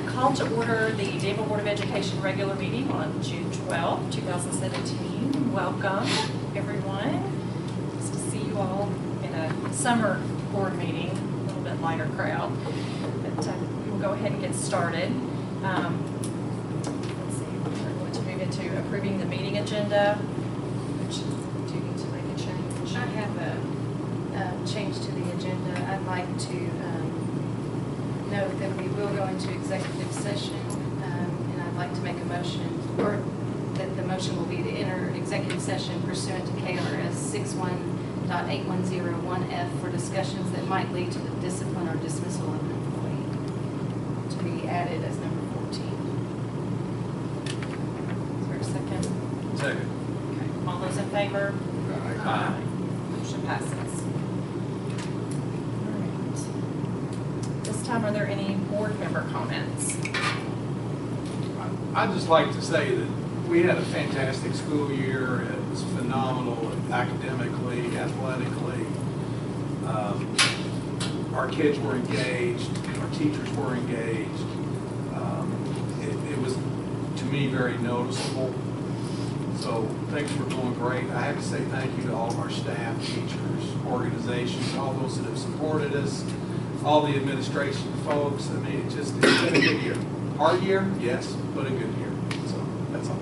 Call to order the Danville Board of Education regular meeting on June 12, 2017. Welcome, everyone. Nice to see you all in a summer board meeting, a little bit lighter crowd. But we will go ahead and get started. Let's see, we're going to move into approving the meeting agenda. Which do you need to make a change? I have a change to the agenda. I'd like to note that we will go into executive session, and I'd like to make a motion, or that the motion will be to enter executive session pursuant to KRS 61.8101F for discussions that might lead to the discipline or dismissal of an employee, to be added as number 14. Is there a second? Second. Okay. All those in favor? Aye. Motion passes. This time, are there any board member comments? I'd just like to say that we had a fantastic school year. It was phenomenal academically, athletically. Our kids were engaged, our teachers were engaged. It was, to me, very noticeable. So things were going great. I have to say thank you to all of our staff, teachers, organizations, all those that have supported us. All the administration folks. I mean, it's been a good year. Hard year, yes, but a good year. So that's all.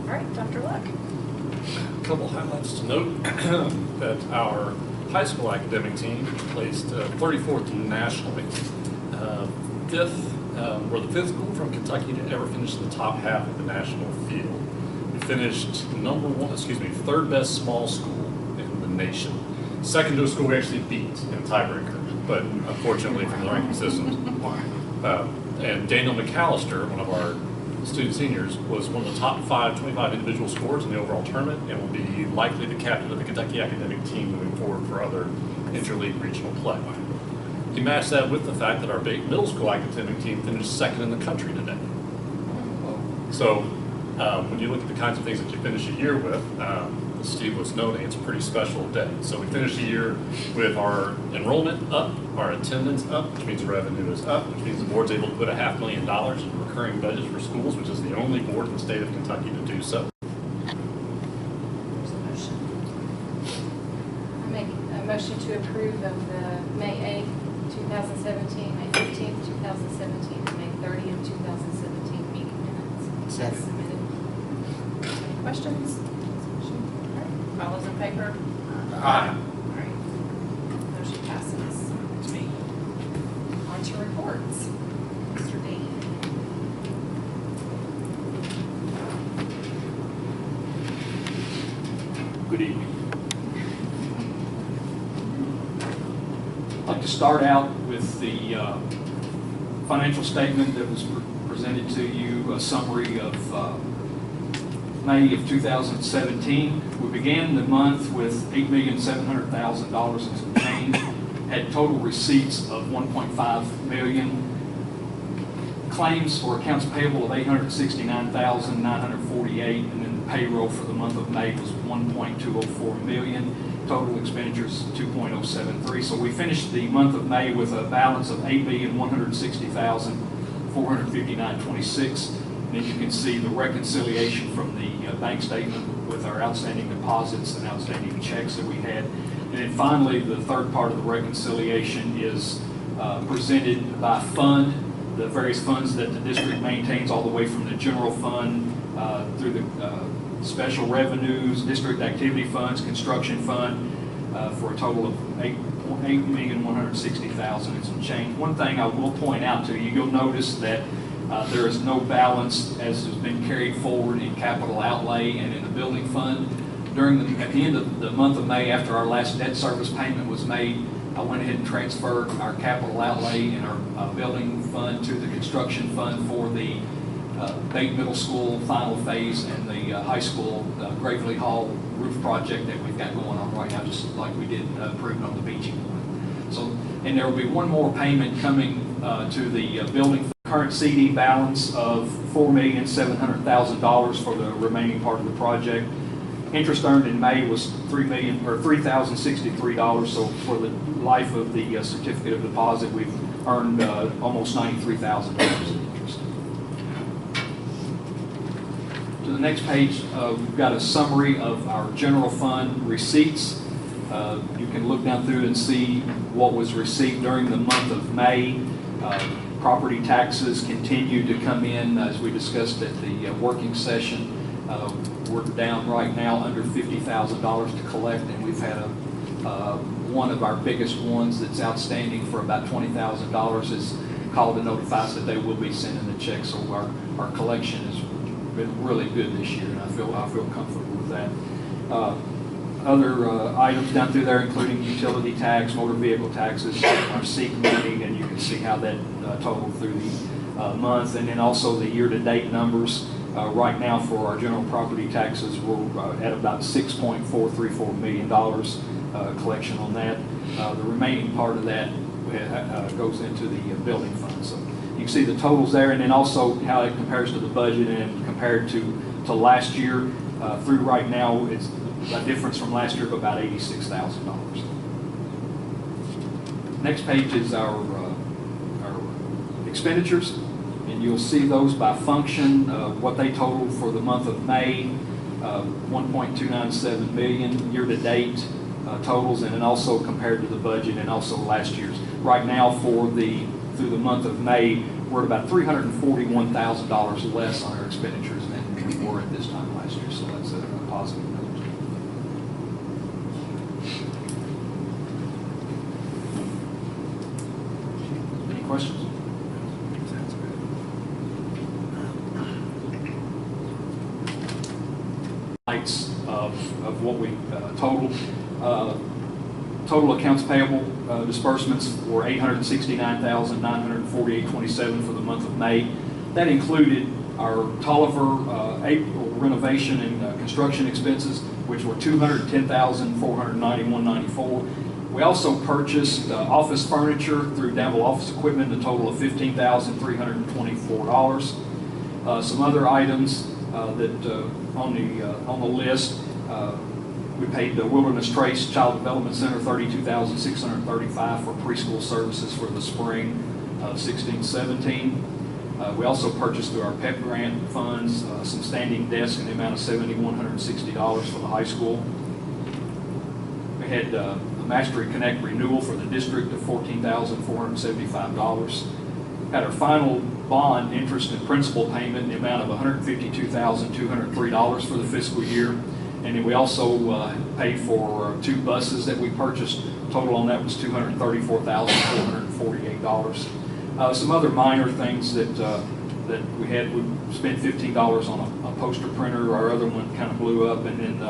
All right, Dr. Luck. A couple highlights to note that our high school academic team placed 34th nationally. We're the fifth school from Kentucky to ever finish in the top half of the national field. We finished third best small school in the nation. Second to a school we actually beat in tiebreaker, but unfortunately from the ranking systems. And Daniel McAllister, one of our student seniors, was one of the top 25 individual scorers in the overall tournament and will be likely the captain of the Kentucky academic team moving forward for other interleague regional play. You match that with the fact that our middle school academic team finished second in the country today. So when you look at the kinds of things that you finish a year with, as Steve was noting, it's a pretty special day. So we finished the year with our enrollment up, our attendance up, which means revenue is up, which means the board's able to put $500,000 in recurring budgets for schools, which is the only board in the state of Kentucky to do so. There's a motion. I make a motion to approve of the May 8th, 2017, May 15th, 2017, and May 30th, 2017 meeting minutes. As submitted. Any questions? All those in favor? Aye. All right. Motion passes. To me. On to reports. Mr. Dean. Good evening. I'd like to start out with the financial statement that was presented to you, a summary of May of 2017. We began the month with $8,700,000 and some change, had total receipts of $1.5 million, claims for accounts payable of $869,948, and then the payroll for the month of May was $1.204 million. Total expenditures $2.073. So we finished the month of May with a balance of $8,160,459.26. And then you can see the reconciliation from the bank statement with our outstanding deposits and outstanding checks that we had. And then finally, the third part of the reconciliation is presented by fund, the various funds that the district maintains, all the way from the general fund through the special revenues, district activity funds, construction fund, for a total of $8,160,000 and some change. One thing I will point out to you, you'll notice that there is no balance as has been carried forward in capital outlay and in the building fund. At the end of the month of May, after our last debt service payment was made, I went ahead and transferred our capital outlay and our building fund to the construction fund for the Bate Middle School final phase and the high school Gravely Hall roof project that we've got going on right now, just like we did approved on the beaching one. So, and there will be one more payment coming to the building current CD balance of $4,700,000 for the remaining part of the project. Interest earned in May was $3,063. So for the life of the certificate of deposit, we've earned almost $93,000 in interest. To the next page, we've got a summary of our general fund receipts. You can look down through and see what was received during the month of May. Property taxes continue to come in, as we discussed at the working session. We're down right now under $50,000 to collect, and we've had one of our biggest ones that's outstanding for about $20,000 is called to notify us that they will be sending the check. So our collection has been really good this year, and I feel comfortable with that. Other items down through there, including utility tax, motor vehicle taxes, our SEEK money, and you can see how that totaled through the month, and then also the year-to-date numbers. Right now for our general property taxes, we're at about $6.434 million collection on that. The remaining part of that goes into the building fund. So you can see the totals there, and then also how it compares to the budget and compared to last year. Through right now, it's a difference from last year of about $86,000. Next page is our expenditures, and you'll see those by function, what they totaled for the month of May, $1.297 million year-to-date totals, and then also compared to the budget and also last year's. Right now through the month of May, we're at about $341,000 less on our expenditures than we were at this time last year, so that's a positive note. Any questions? Of what we totaled. Total accounts payable disbursements were $869,948.27 for the month of May. That included our Tolliver April renovation and construction expenses, which were $210,491.94. We also purchased office furniture through Danville Office Equipment, a total of $15,324. Some other items that on the list, we paid the Wilderness Trace Child Development Center $32,635 for preschool services for the spring of 16-17. We also purchased through our PEP grant funds some standing desks in the amount of $7,160 for the high school. We had a Mastery Connect renewal for the district of $14,475. Had our final bond interest and principal payment in the amount of $152,203 for the fiscal year. And then we also paid for 2 buses that we purchased. Total on that was $234,448. Some other minor things that we had. We spent $15 on a poster printer. Our other one kind of blew up, and then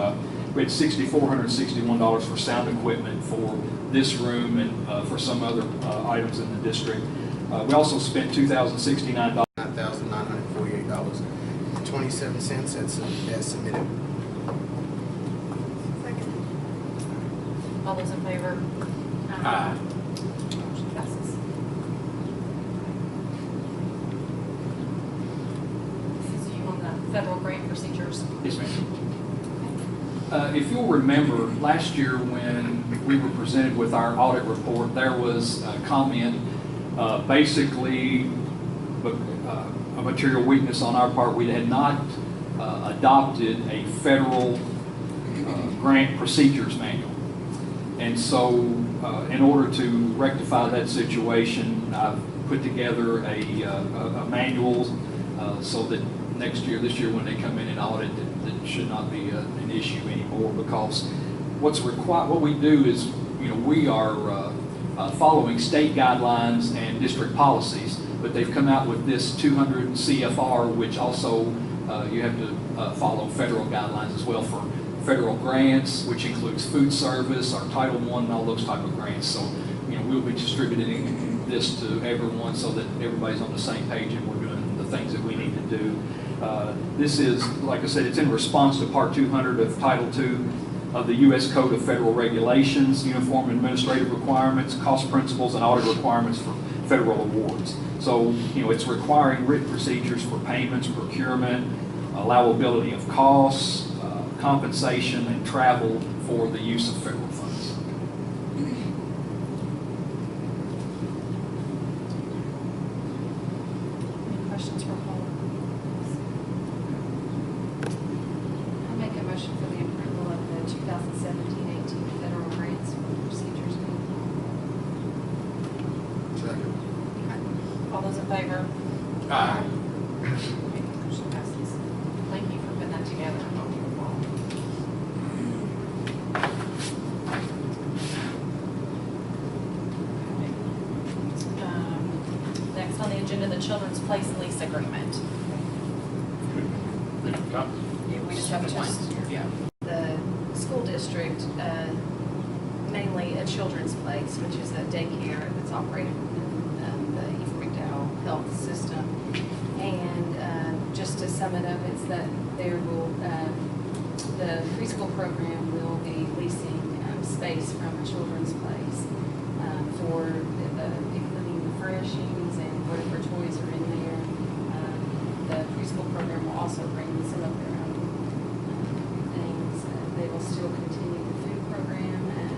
we had $6,461 for sound equipment for this room and for some other items in the district. We also spent $2,069. $9,948.27 as submitted. All those in favor? Aye. Motion passes. This is you on the federal grant procedures. Yes, ma'am. If you'll remember, last year when we were presented with our audit report, there was a comment, basically a material weakness on our part. We had not adopted a federal grant procedures manual. And so in order to rectify that situation, I've put together a manual so that this year when they come in and audit, that should not be an issue anymore, because what we do is, we are following state guidelines and district policies, but they've come out with this 200 CFR, which also you have to follow federal guidelines as well for federal grants, which includes food service, our Title I, and all those type of grants. So, we'll be distributing this to everyone so that everybody's on the same page and we're doing the things that we need to do. This is, like I said, it's in response to Part 200 of Title II of the U.S. Code of Federal Regulations, Uniform Administrative Requirements, Cost Principles, and Audit Requirements for Federal Awards. So, it's requiring written procedures for payments, procurement, allowability of costs, compensation and travel for the use of federal funds. Any questions for Paul? I make a motion for the approval of the 2017-18 federal grants for procedures. Second. All those in favor? Aye. Motion passes. Thank you for putting that together. Next on the agenda, the Children's Place lease agreement. We got- We just have one. Yeah. The school district, mainly a children's place, which is a daycare that's operated within the Eve McDowell Health System. And just to sum it up, it's that there will, the preschool program will be leasing space from a children's place for including the furnishings and whatever toys are in there. The preschool program will also bring some of their own things. They will still continue the food program and,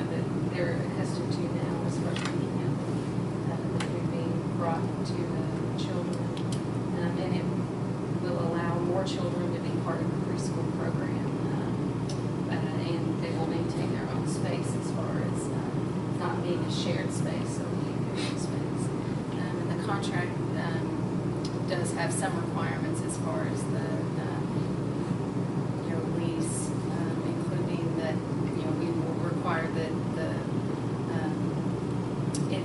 that they're accustomed to now as far as picking up the food being brought to the children. And it will allow more children to be part of the preschool program. And they will maintain their own space as far as not being a shared space, so being their own space. And the contract does have some requirements as far as the lease, including that we will require that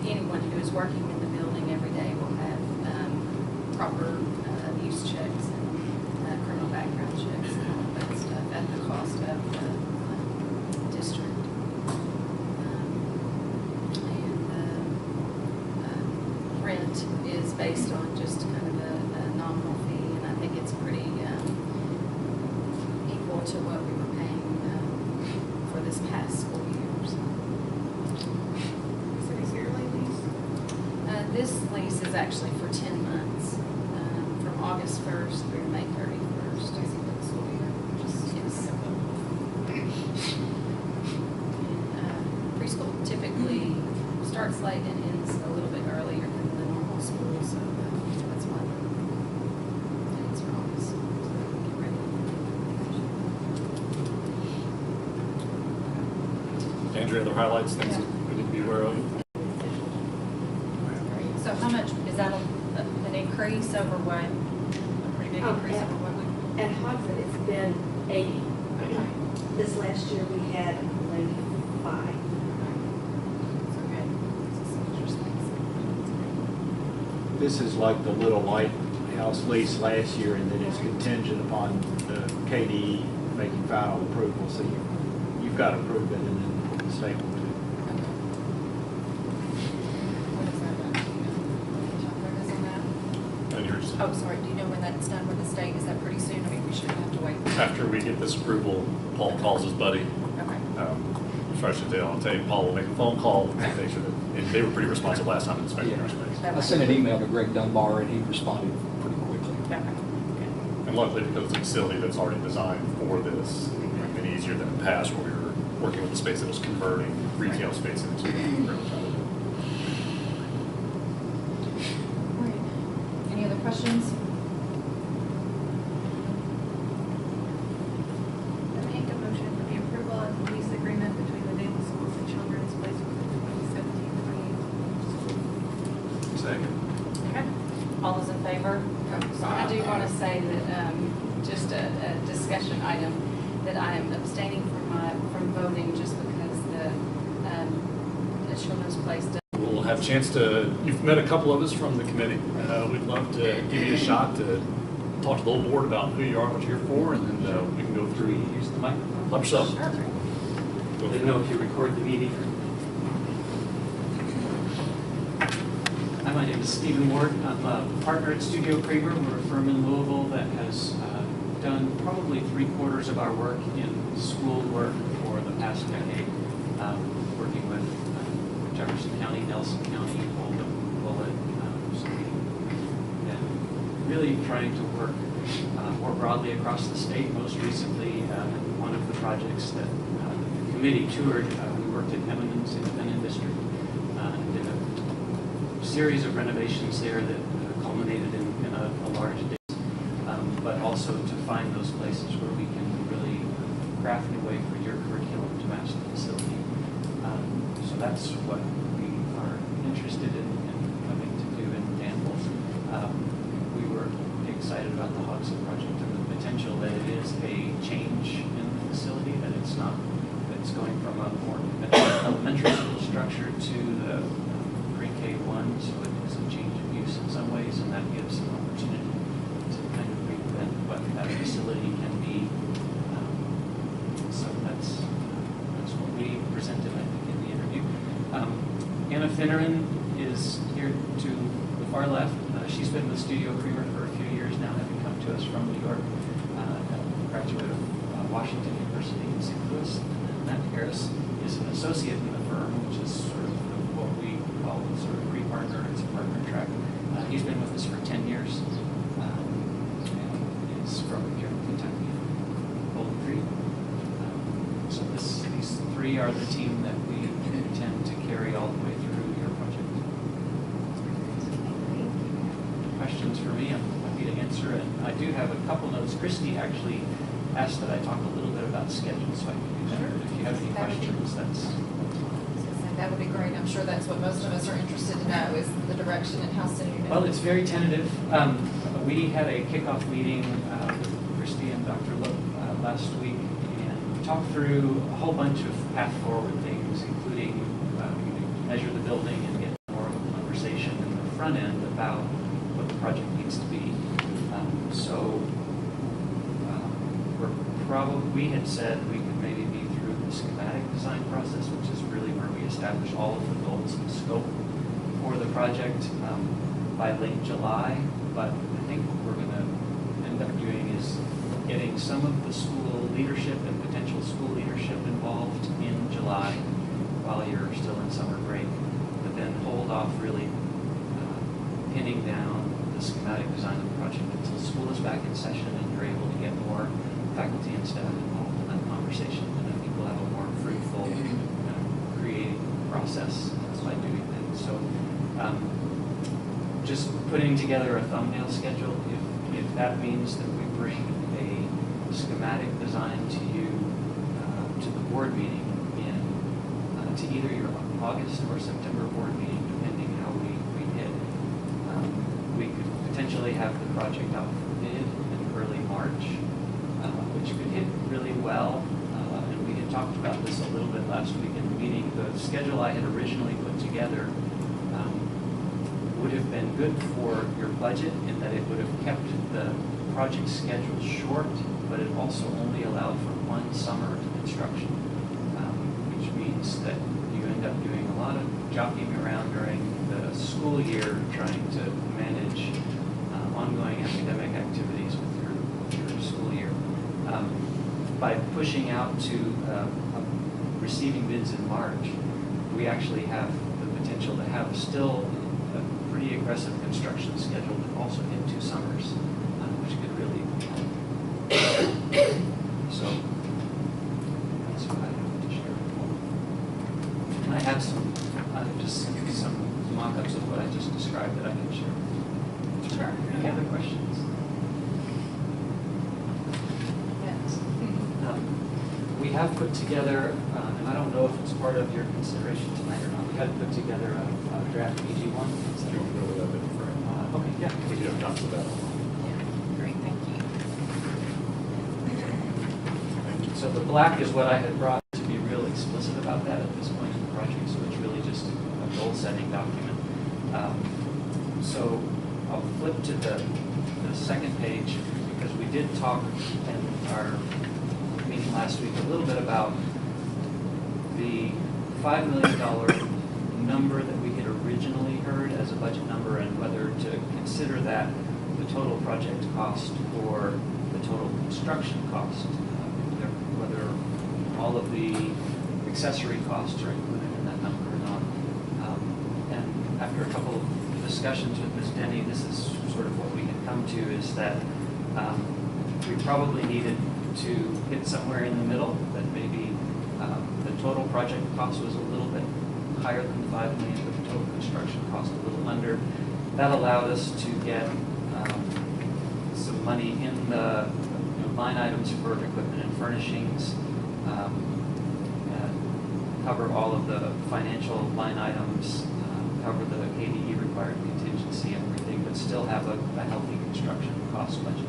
anyone who is working in the building every day will have proper abuse checks and criminal background checks and all of that stuff at the cost of the district. And the rent is based on just kind of a nominal fee, and I think it's pretty equal to what we were paying for this past school year. So. Is it a yearly lease? This lease is actually for 10 months, from August 1st through May 31st. I see for the school year. Yes. Preschool typically starts late and ends a little bit earlier than the normal school, so that's why the dates are August. So get ready. Andrea, other highlights, things that we need to be aware of? So how much, is that an increase over what? A pretty big increase over what we? At Hodson, it's been 80. This last year, we had, I believe, 5. So good. This is like the Little Lighthouse lease last year, and then it's contingent upon the KDE making final approval. So you've got to approve it, and then the state will do. What is that about? Do you know? John, where is on that? And yours? Oh, sorry, do you know when that's done with the state? Is that pretty soon? I mean, we shouldn't have to wait. After we get this approval, Paul calls his buddy. Okay. Fresh and I'll tell you, Paul will make a phone call and make sure that, and they were pretty responsive last time inspecting our space. I sent an email to Greg Dunbar, and he responded pretty quickly. Okay. And luckily, because it's a facility that's already designed for this, it's been easier than in the past where we were working with a space that was converting retail space into real time. All right. Any other questions? I make a motion for the approval of the lease agreement between the Danville Schools and Children's Place for the 2017-2018 school year. Second. Okay. All those in favor? So I do want to say that, just a discussion item, that I am abstaining from voting just because the children's place does. We'll have a chance to, you've met a couple of us from the committee. We'd love to give you a shot to talk to the whole board about who you are, what you're here for, and then we can go through. Use the microphone. Help yourself. Didn't know if you record the meeting. Hi, my name is Stephen Ward. I'm a partner at Studio Kramer. We're a firm in Louisville that has done probably 3/4 of our work in school work for the past decade, working with Jefferson County, Nelson County, Oldham, Bullitt. So we've been really trying to work more broadly across the state. Most recently, one of the projects that the committee toured, we worked at Eminence Independent District and did a series of renovations there that culminated in a large addition, but also to find those places where we can really craft a way for your curriculum to match the facility. So that's what we are interested in coming to do in Danville. We were excited about the Hodgson project and the potential that it is a change in the facility, that it's not, that it's going from a more elementary school structure to the pre-K1, so it is a change of use in some ways, and that gives an opportunity to kind of reinvent what that facility can be. So that's what we presented, I think, in the interview. Anna Finneran is here to the far left. She's been with Studio Creamer for a few years now, having come to us from New York, a graduate of Washington University in St. Louis. And then Matt Harris is an associate in the firm, which is sort of what we call sort of pre-partner. It's a partner track. He's been with us for 10 years. And is from here in Kentucky, Bowling Green. So these three are the team that we intend to carry all the way through your project. Questions for me? I'm happy to answer, and I do have a couple notes. Christy actually asked that I talk a little bit about schedule, so I can do that. If you have any questions, that's... That would be great. I'm sure that's what most of us are interested to know, is the direction and how soon you're Well, it's very tentative. We had a kickoff meeting with Christy and Dr. Look last week, and we talked through a whole bunch of path forward things, including measure the building and get more of a conversation in the front end about what the project needs to be. We had said we could maybe be through the schematic design process, which is really where we establish all of the goals and scope for the project by late July. But I think what we're going to end up doing is getting some of the school leadership and potential school leadership involved in July while you're still in summer break, but then hold off really pinning down the schematic design of the project until school is back in session and you're able to get more faculty and staff involved in that conversation. And I think we'll have a more fruitful, creative process by doing that. So just putting together a thumbnail schedule, if that means that we bring a schematic design to you, to the board meeting to either your August or September board meeting, depending how we hit, we could potentially have the project out for bid in early March, which could hit really well. And we had talked about this a little bit last week in the meeting. The schedule I had originally put together would have been good for your budget in that it would have kept the project schedule short, but it also only allowed for one summer of construction, which means that you end up doing a lot of jockeying around during the school year trying to manage ongoing academic activities with your school year. By pushing out to receiving bids in March, we actually have the potential to have still a pretty aggressive construction schedule that also hit 2 summers, which could really help. So that's what I have to share with you. And I have some mock-ups of what I just described that I can share. Sure. Any other questions? We have put together, and I don't know if it's part of your consideration tonight or not, we had put together a draft EG1. Do you want to go with that bit for Okay, yeah. We do have time for that. Great, thank you. So the black is what I had brought to be real explicit about that at this point in the project, so it's really just a goal-setting document. So I'll flip to the second page, because we did talk in our meeting last week a little bit about the $5 million number that we had originally heard as a budget number, and whether to consider that the total project cost or the total construction cost, whether all of the accessory costs are included in that number or not. And after a couple of discussions with Ms. Denny, this is sort of what we had come to, is that We probably needed to hit somewhere in the middle, that maybe the total project cost was a little bit higher than the 5 million, but the total construction cost a little under. That allowed us to get some money in the line items for equipment and furnishings, cover all of the financial line items, cover the KDE required contingency and everything, but still have a healthy construction cost budget.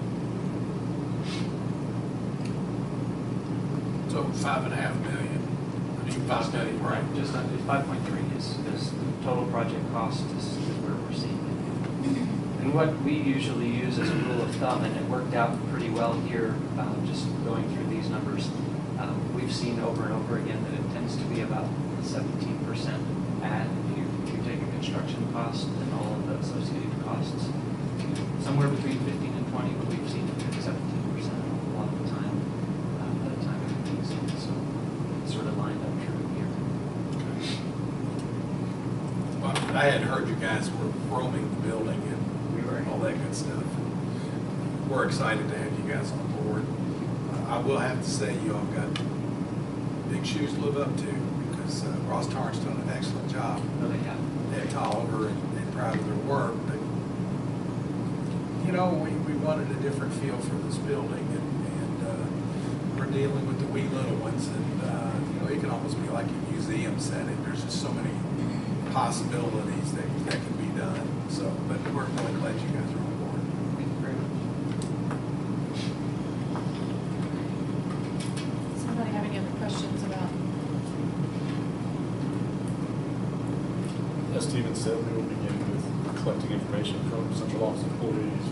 So 5.5 million. I mean, 5 million, right? Just under 5.3 is the total project cost is where we're seeing it. And what we usually use as a rule of thumb, and it worked out pretty well here, just going through these numbers, we've seen over and over again that it tends to be about 17% add if you take a construction cost and all of the associated costs. Somewhere between 15 and 20, but we've seen it at 17% a lot of the time, by the time everything's in. So it's sort of lined up true here. Well, I had heard you guys were roaming the building and all that good stuff. We're excited to have you guys on board. I will have to say you all got big shoes to live up to because Ross Tarrant's done an excellent job. No, they have. They're Tolliver and proud of their work, but you know, we wanted a different feel for this building, and we're dealing with the wee little ones, and you know, it can almost be like a museum setting. There's just so many possibilities that can be done. So, but we're really glad you guys are on board. Thank you very much. Does anybody have any other questions about? As Stephen said, we will begin with collecting information from central office employees,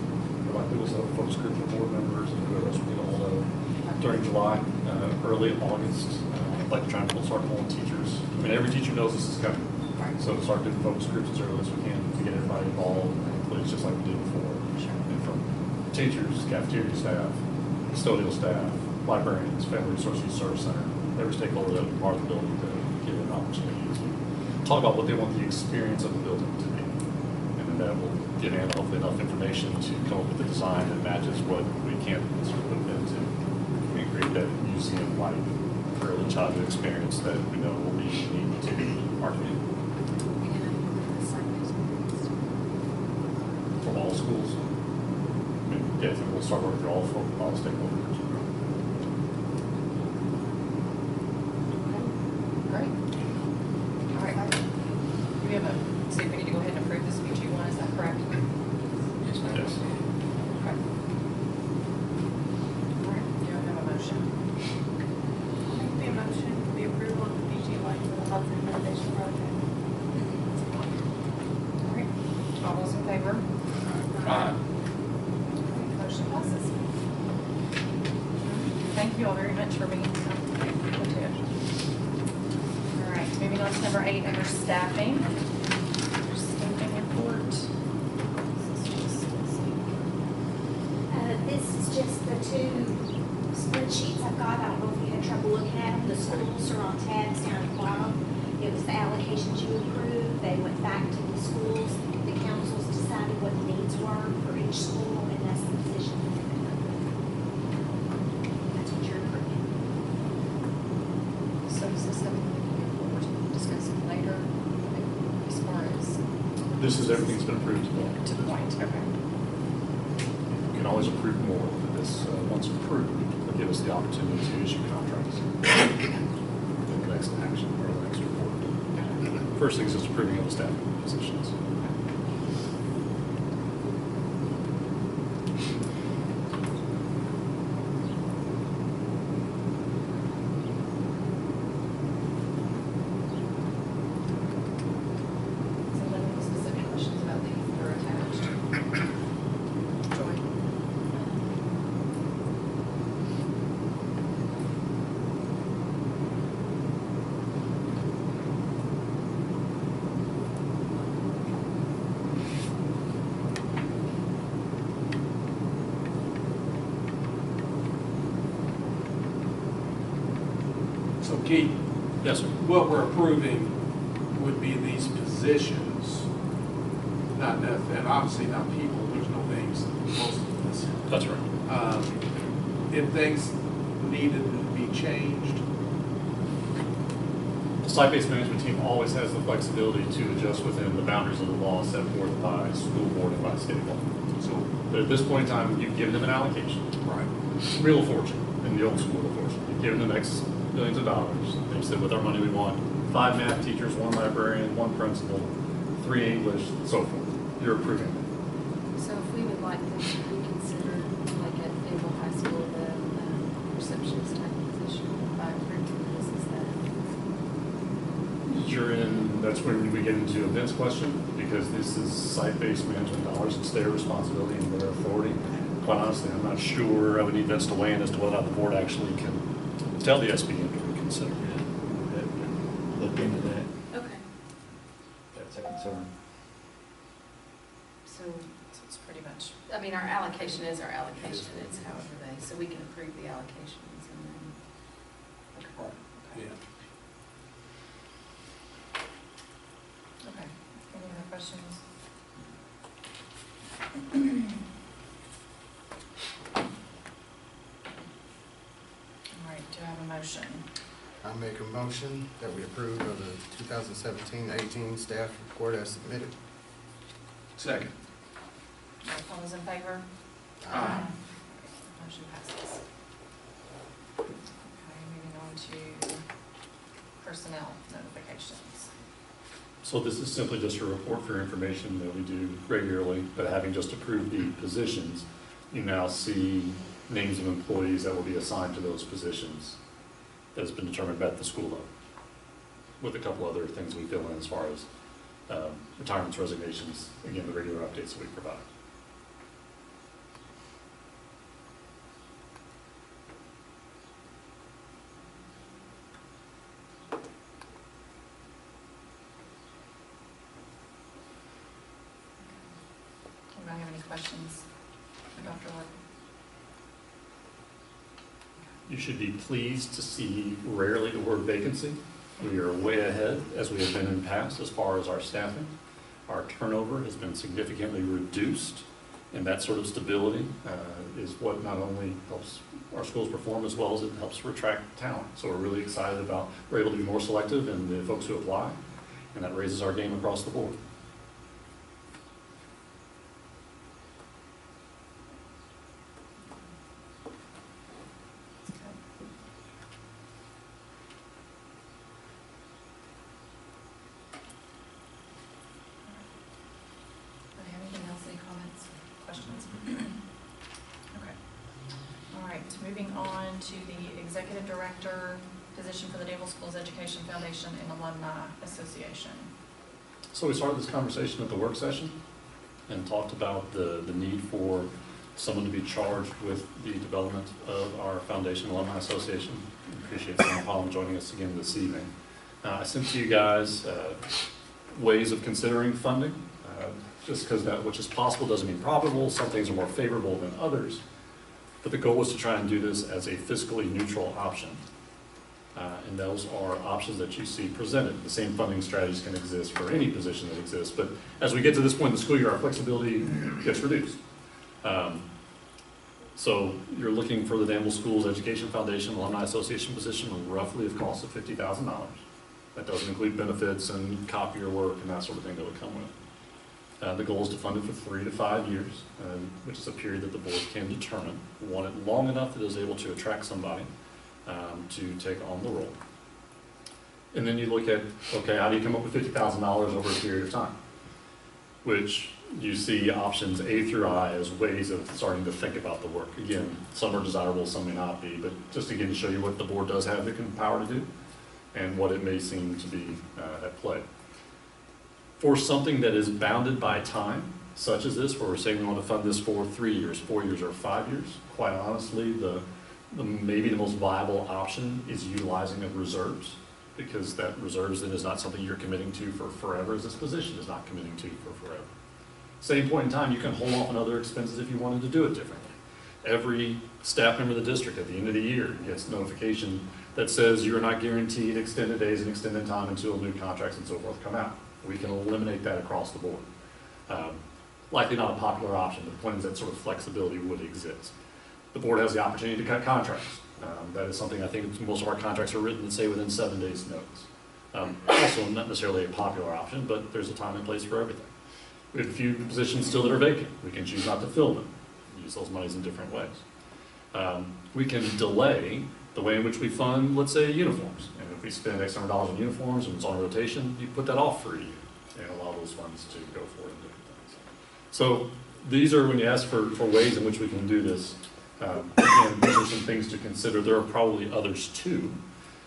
like we will set up focus group with board members and whoever else we need a hold of during July, early August. I'd like to try and start pulling teachers. I mean, every teacher knows this is coming. So to start doing focus groups as early as we can to get everybody involved and employees just like we did before. And from teachers, cafeteria staff, custodial staff, librarians, family resource use service center, every stakeholder that will be part of the building to give an opportunity to talk about what they want the experience of the building to be. And then that will give Anna hopefully enough information to come up with a design that matches what we can't put into. We create that museum-like early childhood experience that we know will be unique to our community. From all schools. I mean, yeah, I think we'll start working with all stakeholders. Great. All right. We have so we need to go ahead and approve this VG1, is that correct? Yes, ma'am. Yes. Okay. All right, do I have a motion? Make the motion for the approval of the BG1 Health and Innovation Project. All right, all those in favor? Motion passes. Thank you all very much for being so faithful to it. All right, moving on to number 8, under staffing. Staffing report. This is just the 2 spreadsheets I've got. I don't know if you had trouble looking at them. The schools are on tabs down at the bottom. It was the allocations you approved. They went back to the schools. The councils decided what the needs were for each school, and that's the position that they're going to approve. That's what you're approving. So is this something that we can discuss later as far as? This is everything that's been approved to point. To the point, okay. You can always approve more, but this, once approved, will give us the opportunity to issue contracts. The next action or the next report. First thing is just approving of the staffing positions. So then any specific questions about these that are attached? Joy? So Keith, Yes, sir. what we're approving would be these positions, not, and obviously not people, there's no names, most business. That's right. If things needed to be changed, The site-based management team always has the flexibility to adjust within the boundaries of the law set forth by school board and by state law. So, but at this point in time, you've given them an allocation. right, Real fortune, in the old school of fortune. You've given them X millions of dollars. They said, with our money, we want 5 math teachers, 1 librarian, 1 principal, 3 English, so forth. You're approving it. So if we would like them to reconsider, like at Danville High School, the receptionist type position, by approving this, is that? You're in, that's when we get into Vince's question, because this is site-based management dollars. It's their responsibility and their authority. Quite honestly, I'm not sure. I would need Vince to weigh in as to whether or not the board actually can tell the SBM to reconsider. Look into that. Okay. That's a concern. So, So it's pretty much, I mean, our allocation is our allocation, it's however they, so we can approve the allocations and then. Okay. yeah. okay. Any other questions? All right, do I have a motion? I make a motion that we approve of the 2017-18 staff report as submitted. Second. All those in favor? Aye. Motion passes. Okay, moving on to personnel notifications. So this is simply just a report for information that we do regularly, but having just approved the positions, you now see names of employees that will be assigned to those positions that has been determined at the school level, with a couple other things we fill in as far as retirements, resignations, again, the regular updates that we provide. Anybody have any questions for Dr. Wood? You should be pleased to see rarely the word vacancy. We are way ahead, as we have been in the past, as far as our staffing. Our turnover has been significantly reduced, and that sort of stability is what not only helps our schools perform as well as it helps attract talent. So we're really excited about, we're able to be more selective in the folks who apply, and that raises our game across the board. Do you have anything else, any comments, questions? Okay. All right, moving on to the executive director position for the Danville Schools Education Foundation and Alumni Association. So we started this conversation at the work session and talked about the need for someone to be charged with the development of our Foundation Alumni Association. Appreciate Senator Palm joining us again this evening. I sent to you guys ways of considering funding. Just because that which is possible doesn't mean probable. Some things are more favorable than others. But the goal was to try and do this as a fiscally neutral option. And those are options that you see presented. The same funding strategies can exist for any position that exists. But as we get to this point in the school year, our flexibility gets reduced. So you're looking for the Danville Schools Education Foundation Alumni Association position, roughly of cost of $50,000. That doesn't include benefits and copier work and that sort of thing that would come with it. The goal is to fund it for 3 to 5 years, which is a period that the board can determine. We want it long enough that it is able to attract somebody to take on the role. And then you look at, okay, how do you come up with $50,000 over a period of time? Which you see options A through I as ways of starting to think about the work. Again, some are desirable, some may not be, but just again to show you what the board does have the power to do and what it may seem to be at play. For something that is bounded by time, such as this, where we're saying we want to fund this for 3 years, 4 years, or 5 years, quite honestly, maybe the most viable option is utilizing of reserves, because that reserves then is not something you're committing to for forever, as this position is not committing to for forever. Same point in time, you can hold off on other expenses if you wanted to do it differently. Every staff member of the district at the end of the year gets notification that says you're not guaranteed extended days and extended time until new contracts and so forth come out. We can eliminate that across the board. likely not a popular option, but the point is that sort of flexibility would exist. The board has the opportunity to cut contracts. That is something I think most of our contracts are written that say within 7 days notice. Also not necessarily a popular option, but there's a time and place for everything. We have a few positions still that are vacant. We can choose not to fill them, use those monies in different ways. We can delay the way in which we fund, let's say, uniforms. And if we spend X number of dollars on uniforms and it's on rotation, you put that off for a year and allow those funds to go forward and different things. So these are, when you ask for ways in which we can do this, again, these are some things to consider. There are probably others too.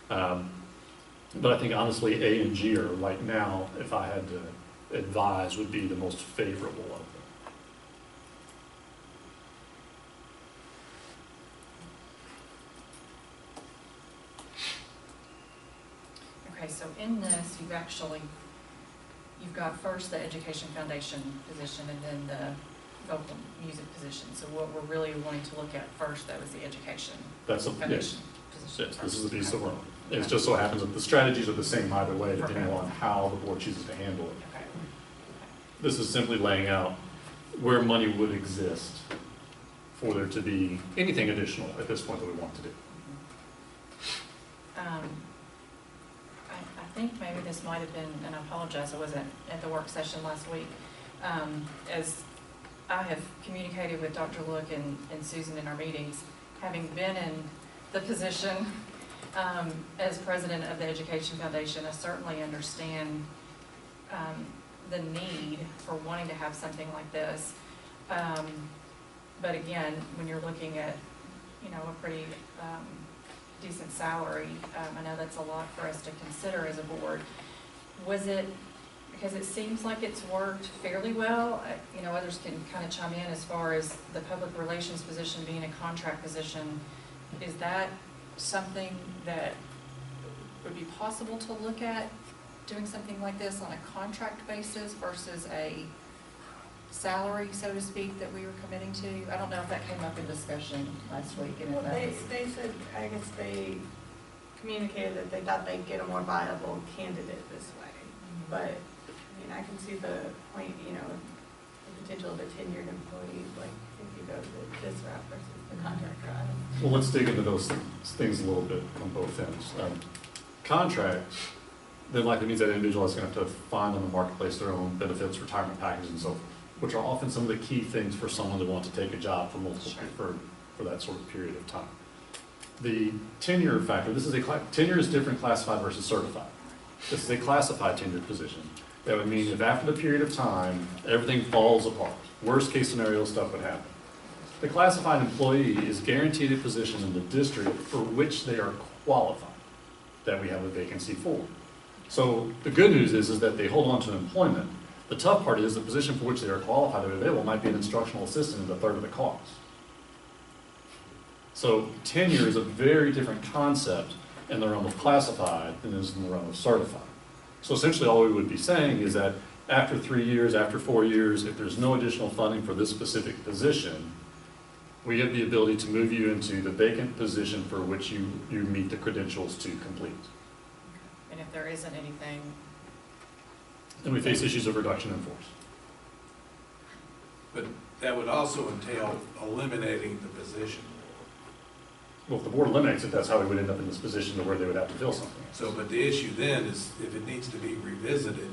But I think honestly A and G are right now, if I had to advise, would be the most favorable of them. Okay, so in this, you've got first the Education Foundation position and then the vocal music position. So what we're really wanting to look at first, though, is the Education That's Foundation yes. position. Yes, this is the piece that we're on. It just so happens that the strategies are the same either way, depending on how the board chooses to handle it. Okay. This is simply laying out where money would exist for there to be anything additional at this point that we want to do. I think maybe this might have been, and I apologize, I wasn't at the work session last week. As I have communicated with Dr. Look and Susan in our meetings, having been in the position as president of the Education Foundation, I certainly understand the need for wanting to have something like this. But again, when you're looking at, a pretty decent salary, I know that's a lot for us to consider as a board. Was it, because it seems like it's worked fairly well, others can kind of chime in as far as the public relations position being a contract position, is that something that would be possible to look at, doing something like this on a contract basis versus a salary, so to speak, that we were committing to? I don't know if that came up in discussion last week. And Well, they said, I guess they communicated that they thought they'd get a more viable candidate this way. But, I can see the point, the potential of a tenured employee, like if you go this route versus the contract route. Well, let's dig into those things a little bit on both ends. Contracts, then likely means that individual is going to have to find on the marketplace their own benefits, retirement packages, and so forth, which are often some of the key things for someone to want to take a job for multiple for that sort of period of time. The tenure factor, tenure is different classified versus certified. This is a classified tenured position. That would mean if after the period of time, everything falls apart, worst case scenario stuff would happen. The classified employee is guaranteed a position in the district for which they are qualified, that we have a vacancy for. So the good news is that they hold on to employment. The tough part is the position for which they are qualified and available might be an instructional assistant at a third of the cost. So tenure is a very different concept in the realm of classified than it is in the realm of certified. So essentially all we would be saying is that after 3 years, after 4 years, if there's no additional funding for this specific position, we get the ability to move you into the vacant position for which you meet the credentials to complete. And if there isn't anything, then we face issues of reduction in force. But that would also entail eliminating the position. Well, if the board eliminates it, that's how we would end up in this position to where they would have to fill something. So, but the issue then is if it needs to be revisited,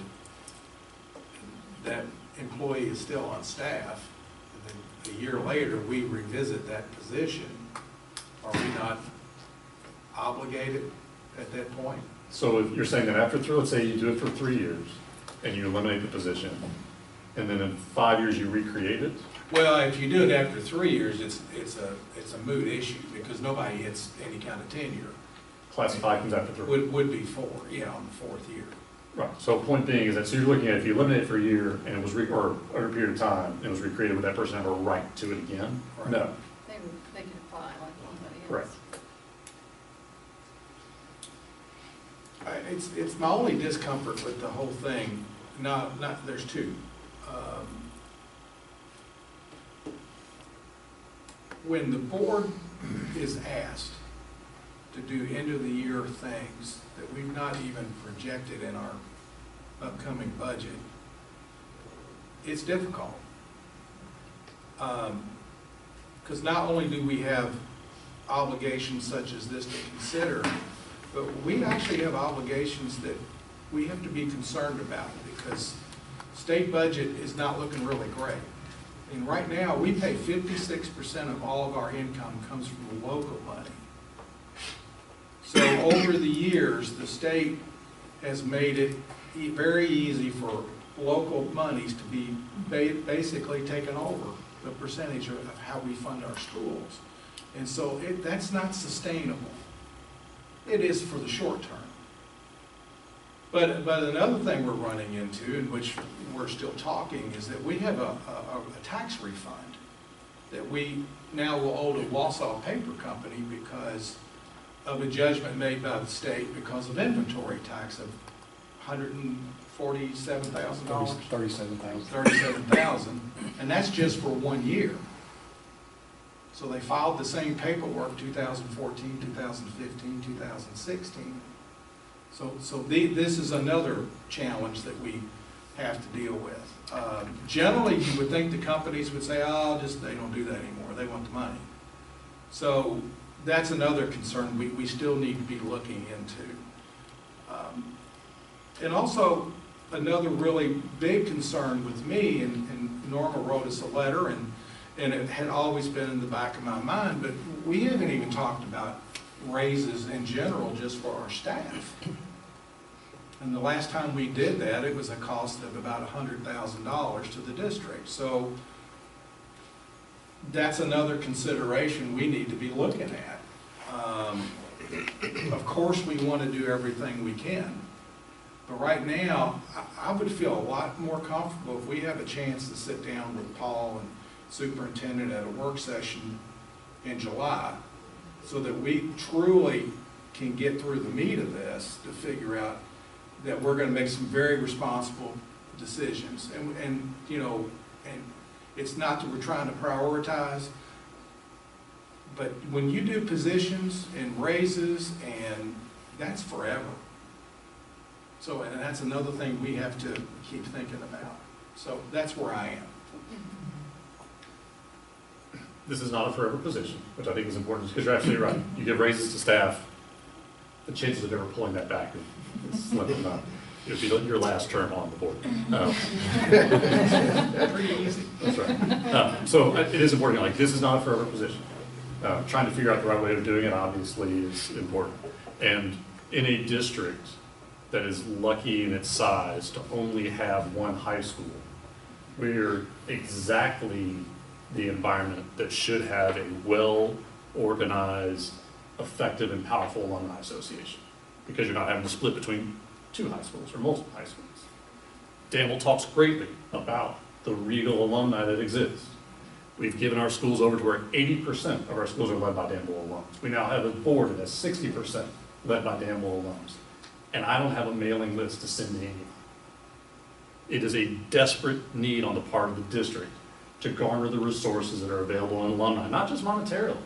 that employee is still on staff, and then a year later, we revisit that position, are we not obligated at that point? So if you're saying that after, let's say you do it for 3 years, and you eliminate the position, and then in 5 years you recreate it? Well, if you do it after 3 years, it's a moot issue, because nobody hits any kind of tenure. Classified comes after 3. Would be 4, yeah, on the 4th year. Right, so point being is that, so you're looking at if you eliminate it for a year, and it was, or over a period of time, and it was recreated, would that person have a right to it again? Right. No. They can apply like anybody else. Correct. It's my only discomfort with the whole thing, there's two. When the board is asked to do end of the year things that we've not even projected in our upcoming budget, it's difficult. Because not only do we have obligations such as this to consider, but we actually have obligations that we have to be concerned about, because state budget is not looking really great. And right now, we pay 56% of all of our income comes from local money. So over the years, the state has made it very easy for local monies to be basically taken over the percentage of how we fund our schools. And so that's not sustainable. It is for the short term. But another thing we're running into, in which we're still talking, is that we have a tax refund that we now will owe to Wausau Paper Company because of a judgment made by the state because of inventory tax of $147,000. $37,000, and that's just for 1 year. So they filed the same paperwork 2014, 2015, 2016. So this is another challenge that we have to deal with. Generally, you would think the companies would say, oh, they don't do that anymore. They want the money. So that's another concern we still need to be looking into. And also, another really big concern with me, and Norma wrote us a letter, and it had always been in the back of my mind, but we haven't even talked about raises in general just for our staff. And the last time we did that, it was a cost of about $100,000 to the district. So that's another consideration we need to be looking at. Of course, we want to do everything we can. But right now, I would feel a lot more comfortable if we have a chance to sit down with Paul and superintendent at a work session in July, so that we truly can get through the meat of this to figure out that we're going to make some very responsible decisions. And you know, and it's not that we're trying to prioritize, but when you do positions and raises, and that's forever. So, and that's another thing we have to keep thinking about. So that's where I am. This is not a forever position, which I think is important, because you're absolutely right. You give raises to staff, the chances of ever pulling that back is slim to none. It would be your last term on the board. Pretty easy. That's right. So it is important. Like, this is not a forever position. Trying to figure out the right way of doing it obviously is important. And in a district that is lucky in its size to only have one high school, we're exactly the environment that should have a well-organized, effective, and powerful alumni association, because you're not having to split between two high schools or multiple high schools. Danville talks greatly about the regal alumni that exists. We've given our schools over to where 80% of our schools are led by Danville alums. We now have a board that has 60% led by Danville alums. And I don't have a mailing list to send to anyone. It is a desperate need on the part of the district to garner the resources that are available in alumni, not just monetarily.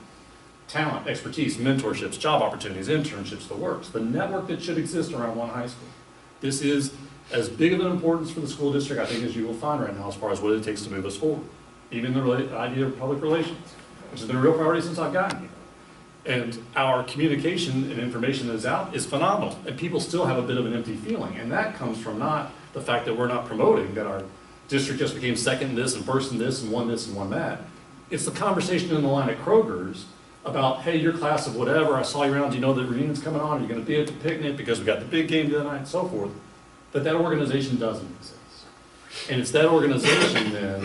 Talent, expertise, mentorships, job opportunities, internships, the works, the network that should exist around one high school. This is as big of an importance for the school district, I think, as you will find right now as far as what it takes to move us forward. Even the idea of public relations, which has been a real priority since I've gotten here. And our communication and information that is out is phenomenal, and people still have a bit of an empty feeling, and that comes from not the fact that we're not promoting that our district just became second in this and first in this and won this and won that. It's the conversation in the line at Kroger's about, hey, your class of whatever, I saw you around, do you know the reunion's coming on, are you going to be at the picnic because we got the big game tonight, and so forth. That organization doesn't exist. And it's that organization then,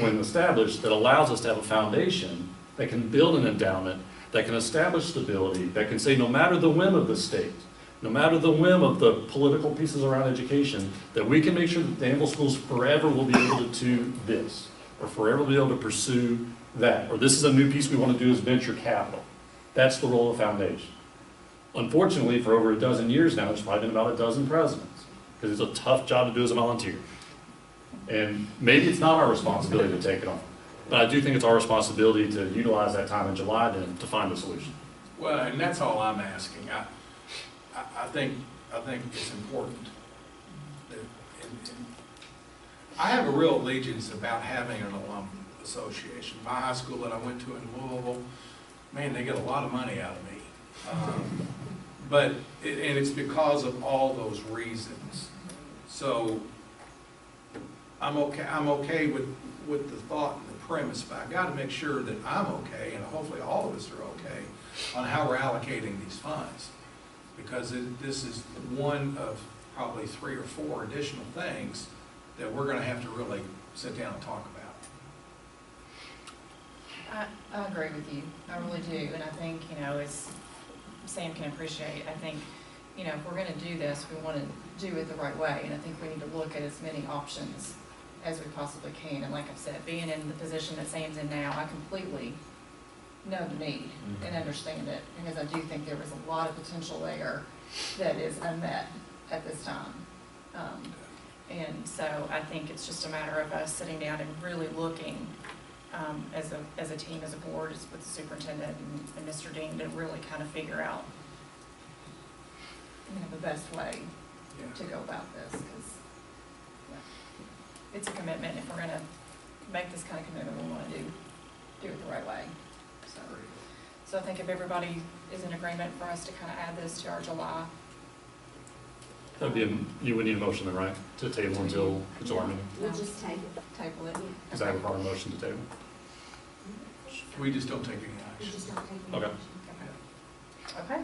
when established, that allows us to have a foundation that can build an endowment, that can establish stability, that can say no matter the whim of the state, no matter the whim of the political pieces around education, that we can make sure that Danville schools forever will be able to do this, or forever will be able to pursue that, or this is a new piece we want to do as venture capital. That's the role of foundation. Unfortunately, for over a dozen years now, there's probably been about a dozen presidents, because it's a tough job to do as a volunteer. And maybe it's not our responsibility to take it on. But I do think it's our responsibility to utilize that time in July then to find a solution. Well, and that's all I'm asking. I think it's important. I have a real allegiance about having an Association. My high school that I went to in Louisville, man, they get a lot of money out of me. And it's because of all those reasons. So I'm okay with the thought and the premise, but I gotta make sure that I'm okay, and hopefully all of us are okay, on how we're allocating these funds. Because this is one of probably 3 or 4 additional things that we're gonna have to really sit down and talk about. I agree with you, I really do, and I think, as Sam can appreciate, I think, if we're gonna do this, we wanna do it the right way, and I think we need to look at as many options as we possibly can, and like I've said, being in the position that Sam's in now, I completely know the need and understand it, because I do think there was a lot of potential there that is unmet at this time. And so I think it's just a matter of us sitting down and really looking as a team, as a board, with the superintendent and Mr. Dean, to really kind of figure out the best way to go about this, because it's a commitment. If we're going to make this kind of commitment, we want to do it the right way. So I think if everybody is in agreement for us to kind of add this to our July. That'd be you would need a motion then, right, to table until the July meeting? We'll just table it. Does that require a motion to table? We just don't take any We action. just don't take any Okay. action. Okay,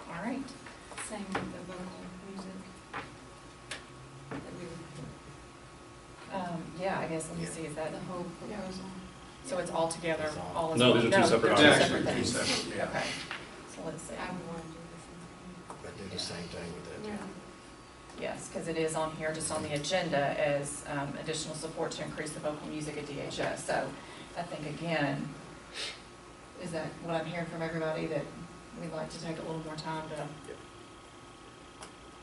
all right. Same with the vocal music. That we Yeah, I guess, let me see, is that, the whole proposal. so it's all together, all as No, one? these are two separate It's items. actually 2 things. separate, yeah. Okay, so let's see. I would want to do this. But do the same thing with that. Yeah. Yes, because it is on here, just on the agenda, as additional support to increase the vocal music at DHS. So I think, again, is that what I'm hearing from everybody, that we'd like to take a little more time to?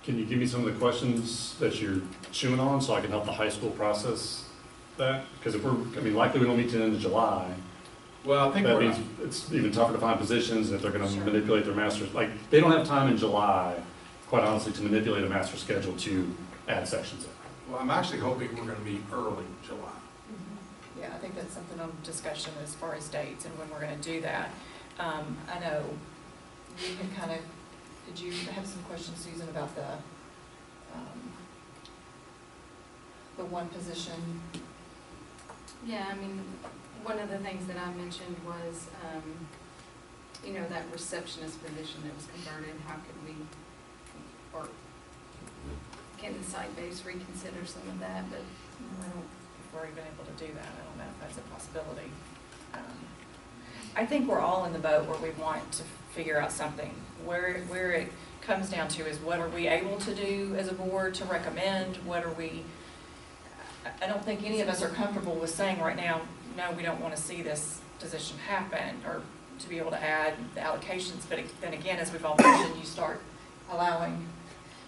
Can you give me some of the questions that you're chewing on so I can help the high school process that? Because likely we don't meet to the end of July. Well, I think That we're means it's even tougher to find positions if they're going to manipulate their master's. They don't have time in July, quite honestly, to manipulate a master schedule to add sections in. Well, I'm actually hoping we're going to meet early July. Yeah, I think that's something on discussion as far as dates and when we're going to do that. I know you had kind of, did you have some questions, Susan, about the one position? Yeah, I mean, one of the things that I mentioned was, that receptionist position that was converted, how could we, or can the site base reconsider some of that, but I don't, if we're even able to do that, I don't know if that's a possibility. I think we're all in the boat where we want to figure out something. Where it comes down to is, what are we able to do as a board to recommend? I don't think any of us are comfortable with saying right now, no, we don't want to see this position happen, or to be able to add the allocations. But then again, as we've all mentioned, you start allowing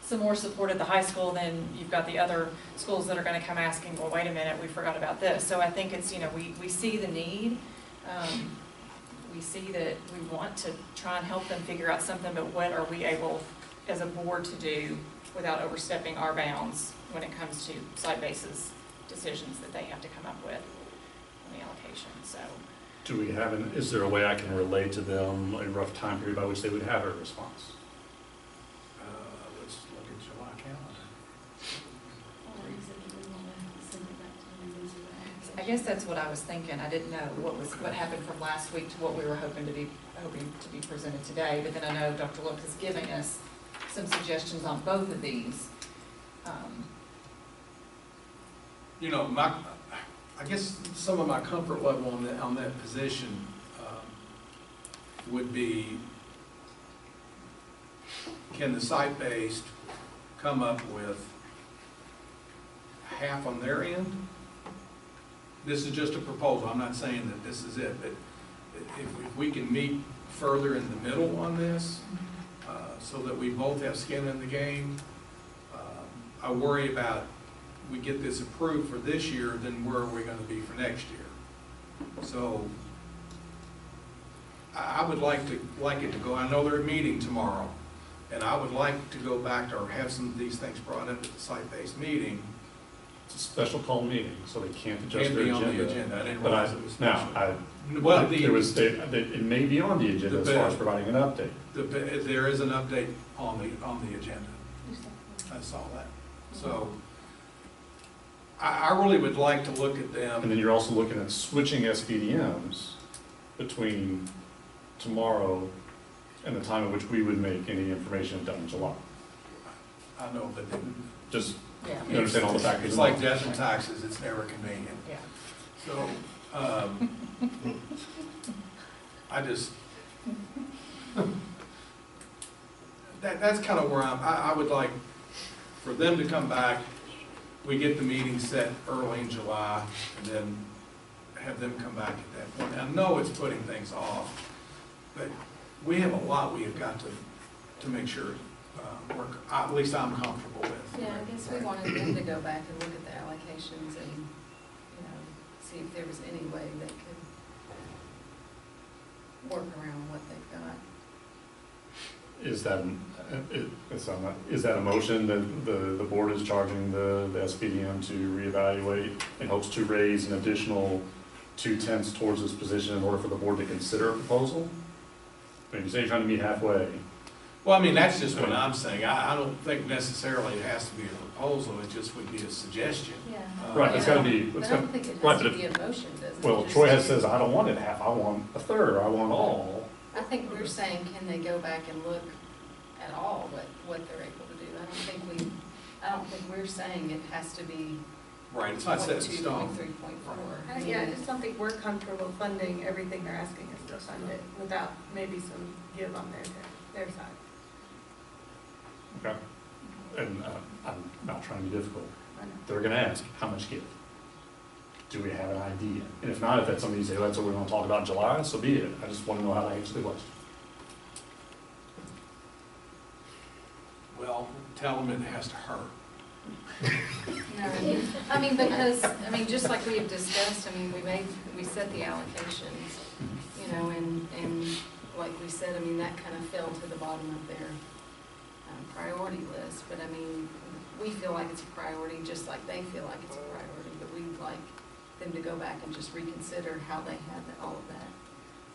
some more support at the high school, then you've got the other schools that are going to come asking, well, wait a minute, we forgot about this. So I think it's, we see the need. We see that we want to try and help them figure out something, but what are we able as a board to do without overstepping our bounds when it comes to site basis decisions that they have to come up with on the allocation. So Do we have is there a way I can relay to them a rough time period by which they would have a response? Let's look at July calendar. I guess that's what I was thinking. I didn't know what happened from last week to what we were hoping to be presented today. But then I know Dr. Look is giving us some suggestions on both of these. I guess some of my comfort level on that position would be, can the site-based come up with half on their end? This is just a proposal. I'm not saying that this is it, but if we can meet further in the middle on this, so that we both have skin in the game. I worry about, we get this approved for this year, then where are we going to be for next year? So I would like it to go. I know they're meeting tomorrow, and I would like to go back to, or have some of these things brought up at the site-based meeting It's a special call meeting, so they can't adjust Can't their be agenda. on the agenda. I didn't But realize it was now, special. Well, it may be on the agenda as far as providing an update. there is an update on the agenda. I saw that. So I really would like to look at them. And then you're also looking at switching SPDMs between tomorrow and the time at which we would make any information done in July. I know, but Just, Yeah. you understand all the factors. it's like death and taxes, it's never convenient. Yeah. So, I just, that's kind of where I would like for them to come back, we get the meeting set early in July, and then have them come back at that point. I know it's putting things off, but we have a lot we have got to make sure, at least I'm comfortable with. Yeah, I guess we wanted them to go back and look at the allocations and, you know, see if there was any way they could work around what they've got. Is that a motion that the board is charging the SPDM to reevaluate in hopes to raise an additional 2/10 towards this position in order for the board to consider a proposal? I mean, you say you're trying to meet halfway. Well, I mean, that's just what I'm saying. I don't think necessarily it has to be a proposal, it just would be a suggestion. Yeah. Right, it's gotta be, But it's I don't gotta, think it right, has to but be a motion, does it? well, Just- Troy says, I don't want it half, I want a third, or I want all. I think we're saying, can they go back and look at all what they're able to do? I don't think we're saying it has to be Right, it's not set in 0.2, stone. 0.3, 0.4. Yeah, I just don't think we're comfortable funding everything they're asking us to fund it without maybe some give on their side. Okay. And I'm not trying to be difficult. I know. They're gonna ask, how much give? Do we have an idea? And if not, if that's something you say, that's what we're gonna talk about in July, so be it. I just wanna know how to answer the question. Well, tell them it has to hurt. No, I mean, because, just like we have discussed, we set the allocations, you know, and like we said, that kind of fell to the bottom of their priority list, but we feel like it's a priority, just like they feel like it's a priority, but we'd like them to go back and just reconsider how they had all of that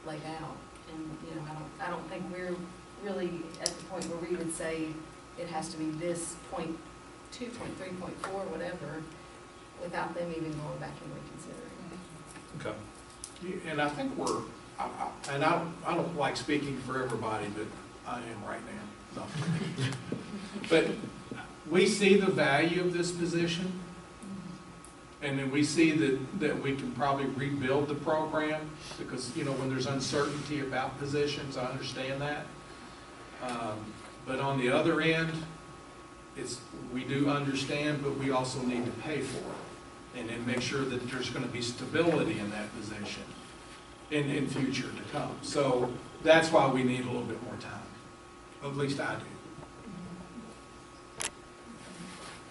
laid out. And, you know, I don't think we're really at the point where we would say it has to be this 0.2, 0.3, 0.4, whatever, without them even going back and reconsidering. Okay. And I think I don't like speaking for everybody, but I am right now. No. But we see the value of this position, and then we see that we can probably rebuild the program, because, you know, when there's uncertainty about positions, I understand that. But on the other end, we do understand, but we also need to pay for it, and then make sure that there's going to be stability in that position in future to come. So that's why we need a little bit more time. At least I do.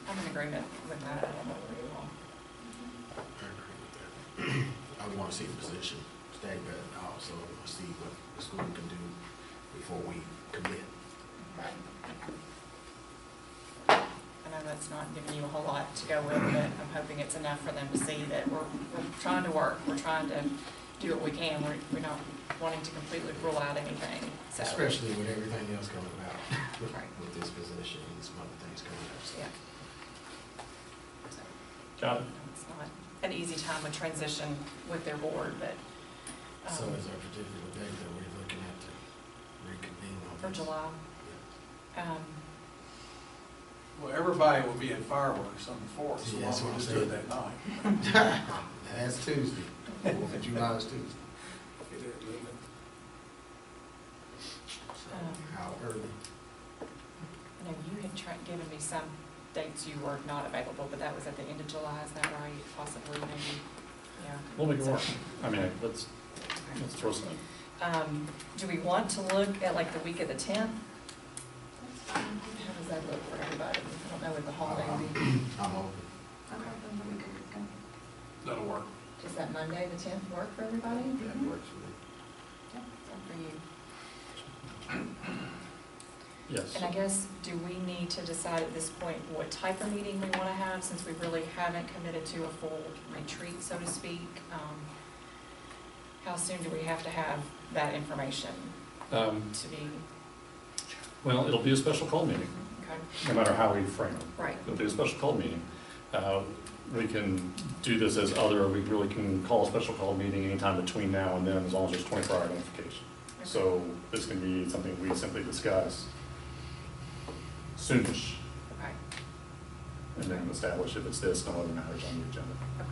I'm in agreement with that. I don't know where you are. I agree with that. I want to see the position stay, but I also see what the school can do before we commit. Right. I know that's not giving you a whole lot to go with, but I'm hoping it's enough for them to see that we're trying to work, we're trying to do what we can, we're not wanting to completely rule out anything, so. Especially with everything else coming about, Right. with this position and some other things coming up. So. Yeah. So, Got it. it's not an easy time of transition with their board, but, So is our particular date that we're looking at to reconvene on for this? July. Well, everybody will be at fireworks on the 4th, so Yeah, why that's don't what we I'm just do it saying. that night? That's Tuesday. 4th of July is Tuesday. So how early? I know you had given me some dates you were not available, but that was at the end of July, is that right? Possibly, maybe, yeah. We'll make it So- work. I mean, let's throw something. Do we want to look at like the week of the 10th? How does that look for everybody? I don't know with the holiday week. I'm open. That'll work. Does that Monday, the 10th, work for everybody? That works for me. Yeah, it's up for you. Yes. And I guess, do we need to decide at this point what type of meeting we want to have, since we really haven't committed to a full retreat, so to speak? How soon do we have to have that information to be, Well, it'll be a special call meeting, okay, no matter how we frame it. right, It'll be a special call meeting. We can do this as other, we really can call a special call meeting anytime between now and then, as long as there's 24-hour notification. So this can be something we simply discuss soonish, okay, and then establish if it's this, no other matters on the agenda. okay.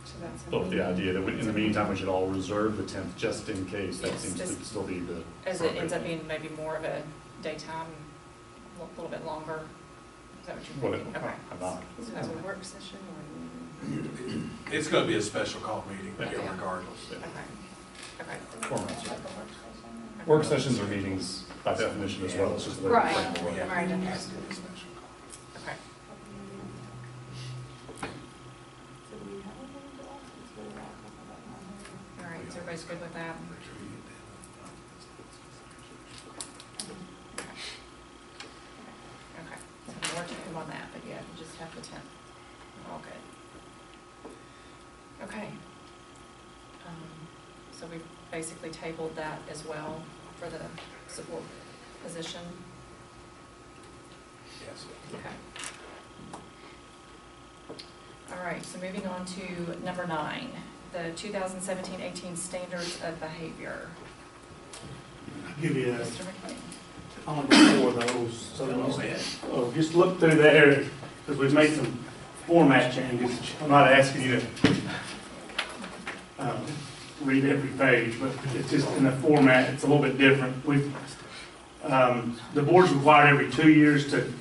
So that's. But with the idea that in the meantime, we should all reserve the 10th, just in case. That Yes, seems to still be the. As it ends up being maybe more of a daytime, a little bit longer, is that what you're What, thinking? Okay. I'm not. Is it a work session or? It's gonna be a special call meeting, Yeah. regardless. Okay, okay. Formats. Work sessions are meetings by definition as well, it's just the way we Right. frame the word. Right. It has to be a special call. Okay. All right, so everybody's good with that? Okay, so more to come on that, but yeah, we just have the 10th. All good. Okay. So we've basically tabled that as well for the support position. Yes. Okay. All right, so moving on to number 9, the 2017-18 Standards of Behavior. I'll give you Mr. McLean. only 4 of those, so just look through there, because we've made some format changes. I'm not asking you to read every page, but it's just in the format, it's a little bit different. The board's required every 2 years to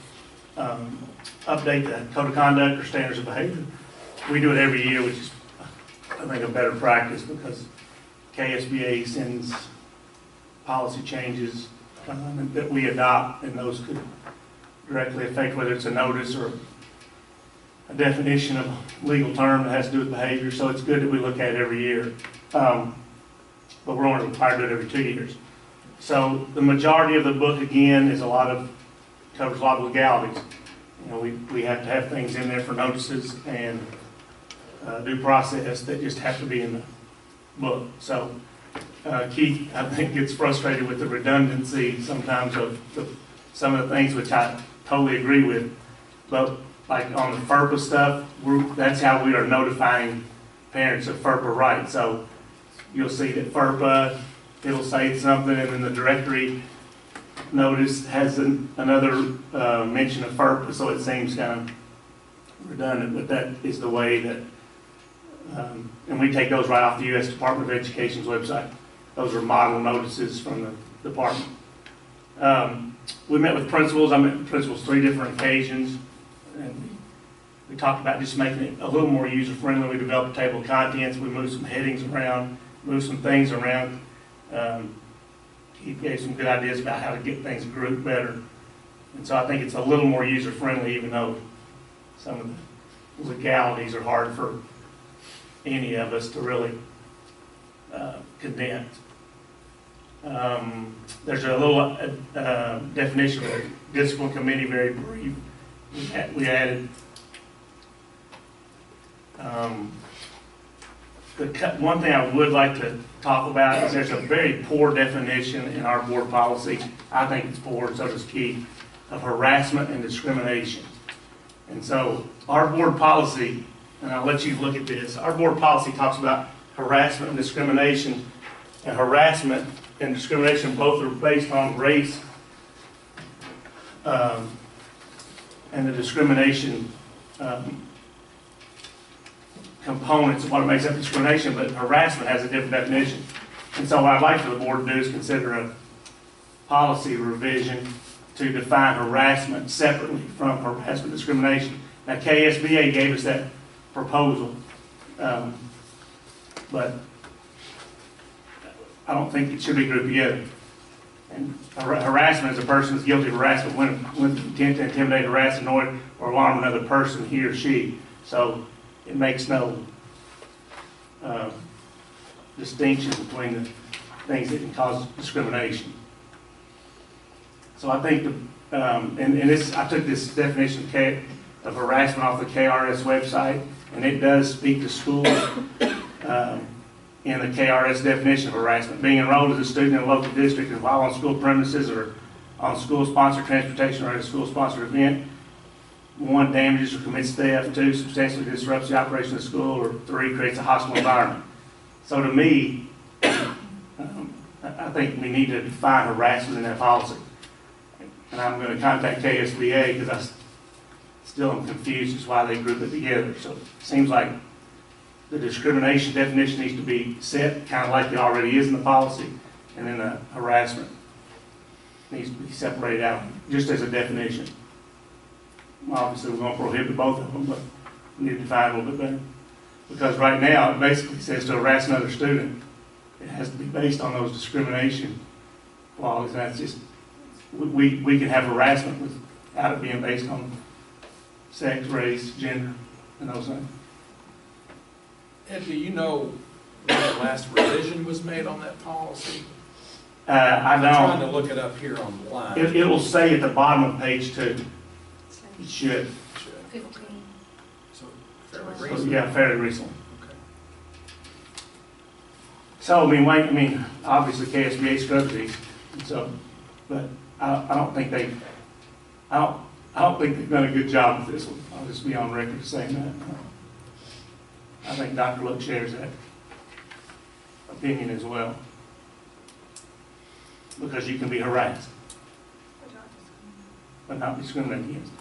update the code of conduct or standards of behavior. We do it every year, which is, I think, a better practice, because KSBA sends policy changes that we adopt, and those could directly affect whether it's a notice or a definition of a legal term that has to do with behavior. So it's good that we look at it every year. But we're only required to do it every 2 years. So the majority of the book, again, is covers a lot of legalities. You know, we have to have things in there for notices and due process that just have to be in the book. So Keith, I think, gets frustrated with the redundancy sometimes of some of the things, which I totally agree with. But like on the FERPA stuff, that's how we are notifying parents of FERPA rights. So you'll see that FERPA, it'll say something, and then the directory notice has another mention of FERPA, so it seems kind of redundant, but that is the way that, and we take those right off the U.S. Department of Education's website. Those are model notices from the department. We met with principals. I met with principals 3 different occasions, and we talked about just making it a little more user-friendly. We developed a table of contents. We moved some headings around, moved some things around. He gave some good ideas about how to get things grouped better. And so I think it's a little more user-friendly, even though some of the legalities are hard for any of us to really condense. There's a little definition of a discipline committee, very brief. We added one thing I would like to talk about is there's a very poor definition in our board policy. I think it's poor, so does Keith, of harassment and discrimination. And so our board policy, and I'll let you look at this, our board policy talks about harassment and discrimination. And harassment and discrimination both are based on race, and the discrimination components of what makes up discrimination, but harassment has a different definition. And so what I'd like for the board to do is consider a policy revision to define harassment separately from harassment discrimination. Now, KSBA gave us that proposal, but I don't think it should be grouped together. And harassment is a person is guilty of harassment when intent to intimidate, harass, annoy, or alarm another person, he or she. So it makes no distinction between the things that can cause discrimination. So I think, and this, I took this definition of harassment off the KRS website, and it does speak to schools in the KRS definition of harassment. Being enrolled as a student in a local district and while on school premises or on school-sponsored transportation or at a school-sponsored event, 1, damages or commits theft, 2, substantially disrupts the operation of the school, or 3, creates a hostile environment. So to me, I think we need to define harassment in that policy. And I'm going to contact KSBA because I still am confused as why they group it together. So it seems like the discrimination definition needs to be set kind of like it already is in the policy, and then the harassment needs to be separated out just as a definition. Obviously, we're going to prohibit both of them, but we need to define a little bit better. Because right now, it basically says to harass another student, it has to be based on those discrimination laws. And that's just, we can have harassment without it being based on sex, race, gender, and those things. Ed, do you know when the last revision was made on that policy? I don't. I'm trying to look it up here online. It will say at the bottom of page 2. It should. 15. So fairly So, recent. yeah, fairly recent. Okay. So, I mean, obviously KSBA scrubs these, so, but I don't think they've done a good job with this one. I'll just be on record saying that. I think Dr. Luck shares that opinion as well. Because you can be harassed, but not discriminated against.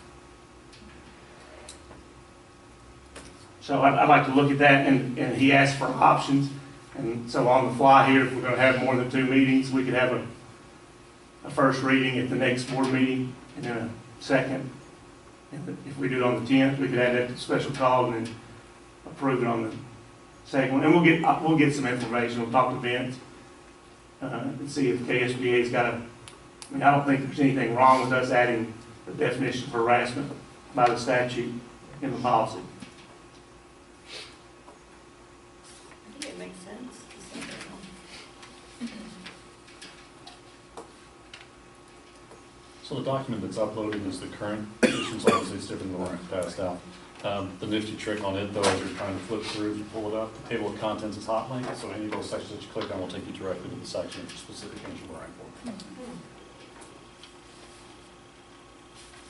So I'd like to look at that, and he asked for options. And so on the fly here, if we're going to have more than 2 meetings, we could have a first reading at the next board meeting, and then a second. And if we do it on the 10th, we could add that to special call and then approve it on the second one. And we'll get some information. We'll talk to Vince and see if KSBA's got I mean, I don't think there's anything wrong with us adding the definition of harassment by the statute in the policy. I think it makes sense to say that. So the document that's uploaded is the current edition, so obviously it's different than the one I passed out. The nifty trick on it, though, as you're trying to flip through, if you pull it up, the table of contents is hot link, so any of those sections that you click on will take you directly to the section of specific things you're looking for.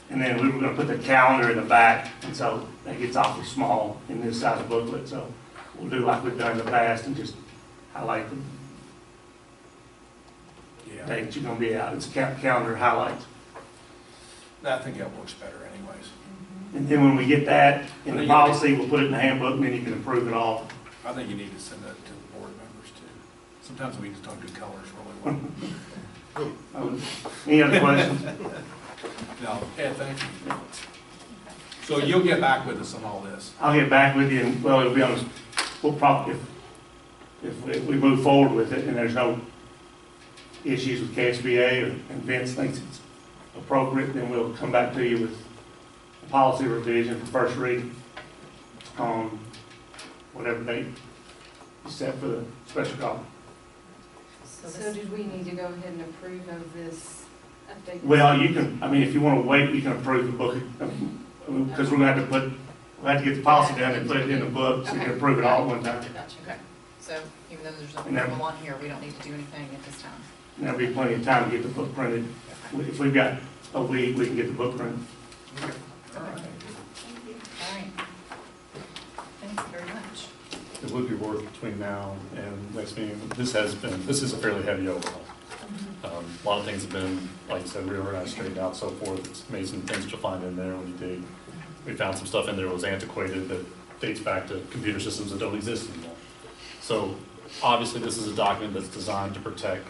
And then we were going to put the calendar in the back, and so that gets awfully small in this size of booklet. So we'll do like we've done in the past and just highlight the dates you're going to be out. It's a calendar highlights. I think that works better anyways. And then when we get that in the policy, we'll put it in the handbook, and then you can approve it all. I think you need to send that to the board members too. Sometimes we just don't do colors really well. Any other questions? No, Ed, thank you. So you'll get back with us on all this? I'll get back with you, and, well, it'll be on, we'll probably, if we move forward with it and there's no issues with KSBA and Vince thinks it's appropriate, then we'll come back to you with a policy revision for first reading on whatever date you set for the special call. So did we need to go ahead and approve of this update? Well, you can, I mean, if you want to wait, you can approve the book, because we're going to have to get the policy done and put it in the book, so you can approve it all at one time. Gotcha, okay. So even though there's And that- nothing on here, we don't need to do anything at this time. And there'll be plenty of time to get the book printed. If we've got a week, we can get the book printed. All right. All right. Thank you very much. It would be worth between now and next meeting. This is a fairly heavy overhaul. A lot of things have been, like I said, reorganized, straightened out, so forth. It's amazing things that you'll find in there when you dig. We found some stuff in there that was antiquated that dates back to computer systems that don't exist anymore. So obviously this is a document that's designed to protect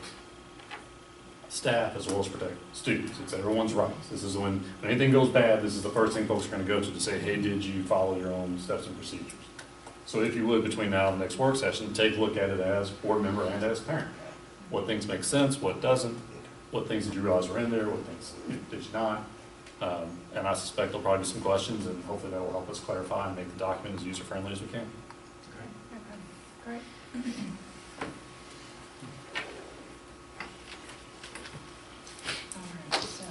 staff as well as protect students. It's everyone's rights. This is when anything goes bad, this is the first thing folks are going to go to say, hey, did you follow your own steps and procedures? So if you would, between now and the next work session, take a look at it as board member and as parent. What things make sense, what doesn't, what things did you realize were in there, what things did you not. And I suspect there'll probably be some questions, and hopefully that will help us clarify and make the document as user-friendly as we can. Great. All right, so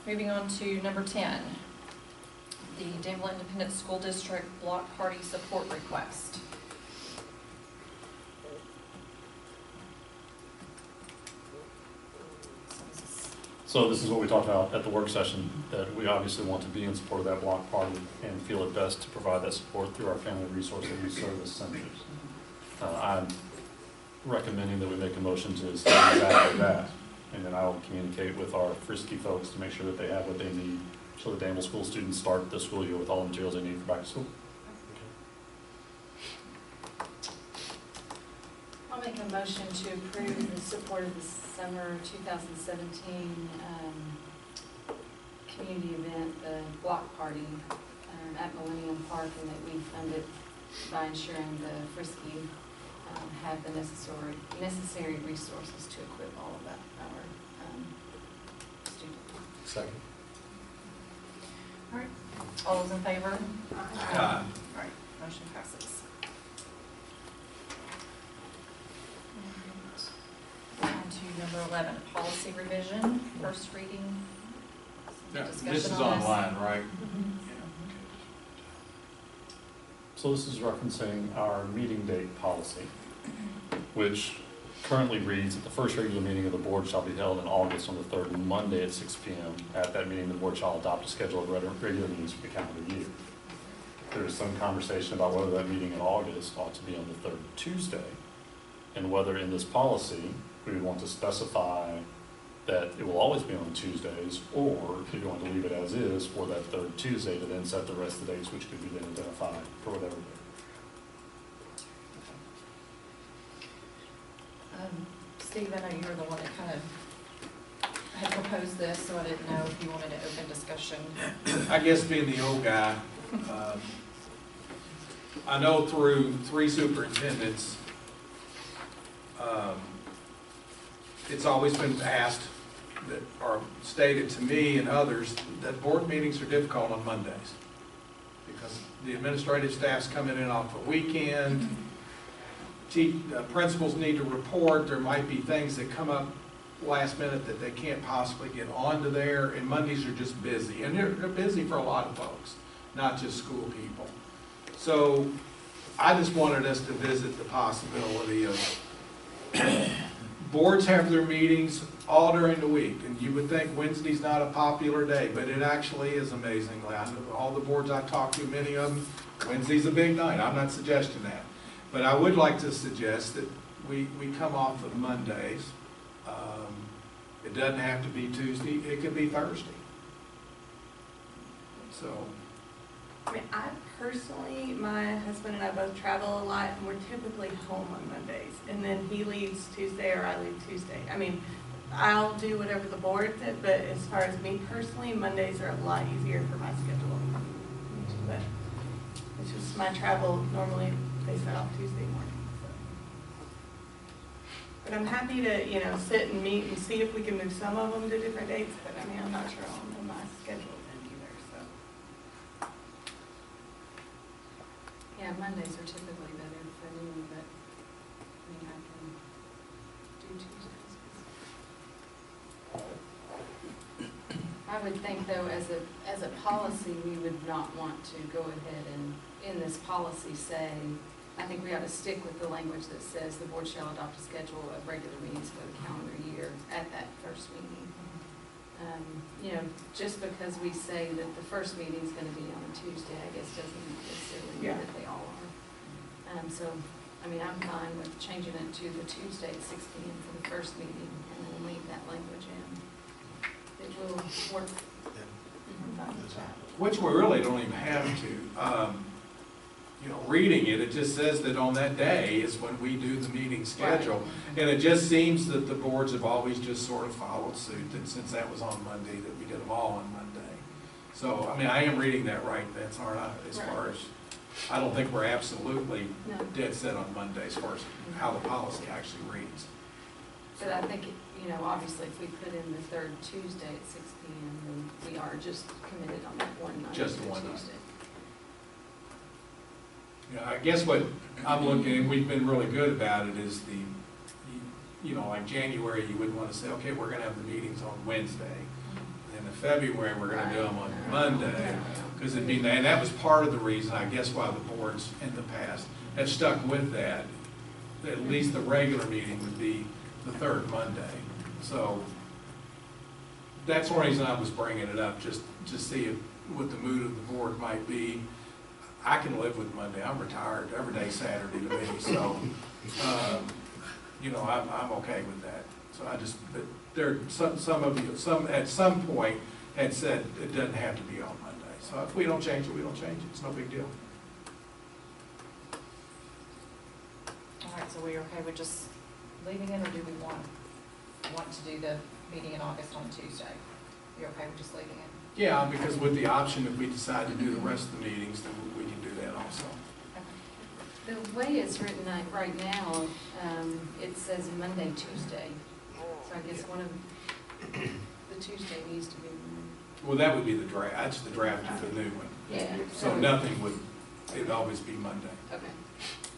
Moving on to number 10, the Danville Independent School District Block Party Support Request. So this is what we talked about at the work session, that we obviously want to be in support of that block party and feel it best to provide that support through our family resource and youth service centers. I'm recommending that we make a motion to state exactly that, and then I will communicate with our Frisky folks to make sure that they have what they need so the Danville school students start the school year with all the materials they need for back to school. I'll make a motion to approve the support of the summer 2017 community event, the block party at Millennium Park, and that we fund it by ensuring the Frisky have the necessary resources to equip all of our students. Second. All right, all those in favor? Aye. All right, motion passes. On to number 11, policy revision, first reading. Yeah, Discussion this is on online, right? So this is referencing our meeting date policy, which currently reads that the first regular meeting of the board shall be held in August on the third Monday at 6 p.m. At that meeting, the board shall adopt a schedule of regular meetings for the calendar year. There is some conversation about whether that meeting in August ought to be on the third Tuesday, and whether in this policy we would want to specify that it will always be on Tuesdays, or if you want to leave it as is for that third Tuesday to then set the rest of the dates, which could be then identified for whatever day. Steve, I know you were the one that kind of had proposed this, so I didn't know if you wanted to open discussion. I guess being the old guy, I know through 3 superintendents, it's always been asked that, or stated to me and others, that board meetings are difficult on Mondays because the administrative staff's coming in off a weekend. Principals need to report. There might be things that come up last minute that they can't possibly get onto there, and Mondays are just busy. And they're busy for a lot of folks, not just school people. So I just wanted us to visit the possibility of boards have their meetings all during the week, and you would think Wednesday's not a popular day, but it actually is amazingly. I know all the boards I've talked to, many of them, Wednesday's a big night. I'm not suggesting that. But I would like to suggest that we come off of Mondays. It doesn't have to be Tuesday, it could be Thursday. So. I mean, I personally, my husband and I both travel a lot, and we're typically home on Mondays. And then he leaves Tuesday or I leave Tuesday. I mean, I'll do whatever the board did, but as far as me personally, Mondays are a lot easier for my schedule. But it's just my travel, normally they set off Tuesday morning. So. But I'm happy to, sit and meet and see if we can move some of them to different dates, but I mean, I'm not sure I'll know my schedule then either, so. Yeah, Mondays are typically better for me, but I mean, I can do Tuesdays. I would think though, as a policy, we would not want to go ahead and, in this policy, say, I think we ought to stick with the language that says the board shall adopt a schedule of regular meetings for the calendar year at that first meeting. Just because we say that the first meeting is going to be on a Tuesday, I guess doesn't necessarily mean that they all are. So, I mean, I'm fine with changing it to the Tuesday at 6 p.m. for the first meeting and then leave that language in. It will work. I'm fine with that. Which we really don't even have to. Reading it, it just says that on that day is when we do the meeting schedule. Right. And it just seems that the boards have always just sort of followed suit, and since that was on Monday, that we did them all on Monday. So, I mean, I am reading that right, that's all right, as far as, I don't think we're absolutely dead set on Monday as far as how the policy actually reads. But I think, obviously if we put in the third Tuesday at 6 p.m., then we are just committed on that one night. Just the one night. Tuesday. I guess what I'm looking, and we've been really good about it, is like January, you wouldn't want to say, okay, we're going to have the meetings on Wednesday. And February, we're gonna do them on Monday, because it'd be, and that was part of the reason, I guess, why the boards in the past have stuck with that. At least the regular meeting would be the third Monday. So that's one reason I was bringing it up, just to see what the mood of the board might be. I can live with Monday. I'm retired. Every day's Saturday to me, so, you know, I'm okay with that. So I just, but there, some of you, at some point had said it doesn't have to be on Monday. So if we don't change it, we don't change it. It's no big deal. All right, so we're okay with just leaving it, or do we want to do the meeting in August on Tuesday? You're okay with just leaving it? Yeah, because with the option, if we decide to do the rest of the meetings, then we can do that also. Okay. The way it's written right now, it says Monday, Tuesday. So I guess one of the Tuesday needs to be. Well, that would be the draft. That's the draft of the new one. Yeah. So nothing would, it'd always be Monday Okay.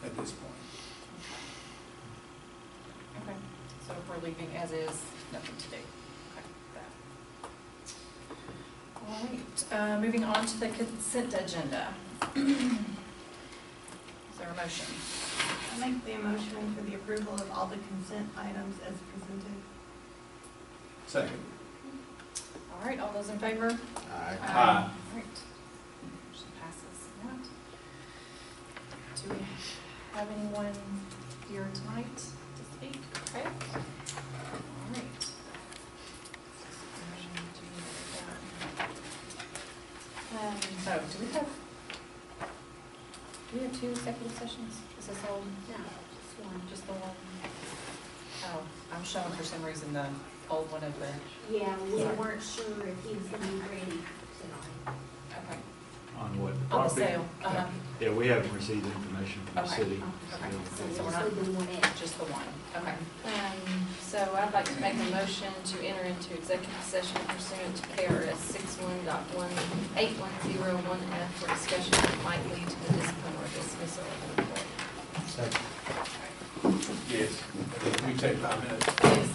at this point. Okay, so if we're leaving as is, nothing to do. Okay, all right, moving on to the consent agenda. Is there a motion? I make the motion for the approval of all the consent items as presented. Second. All right, all those in favor? Aye. Aye. All right. Motion passes. That. Do we have anyone here tonight to speak? Okay. All right. Oh, do we have two executive sessions? Is this all? No, just one. Just the one? Oh, I'm showing for some reason the old one of the, Yeah, we weren't sure if he was gonna be ready tonight. okay, On what? on the property? sale. Yeah, we haven't received information from the Okay. city. Okay. So So we're we're not, still doing one in. just the one, okay. So I'd like to make a motion to enter into executive session pursuant to KRS 61.8101F for discussion that might lead to the discipline or dismissal of an employee. Yes. We take 5 minutes. Yes.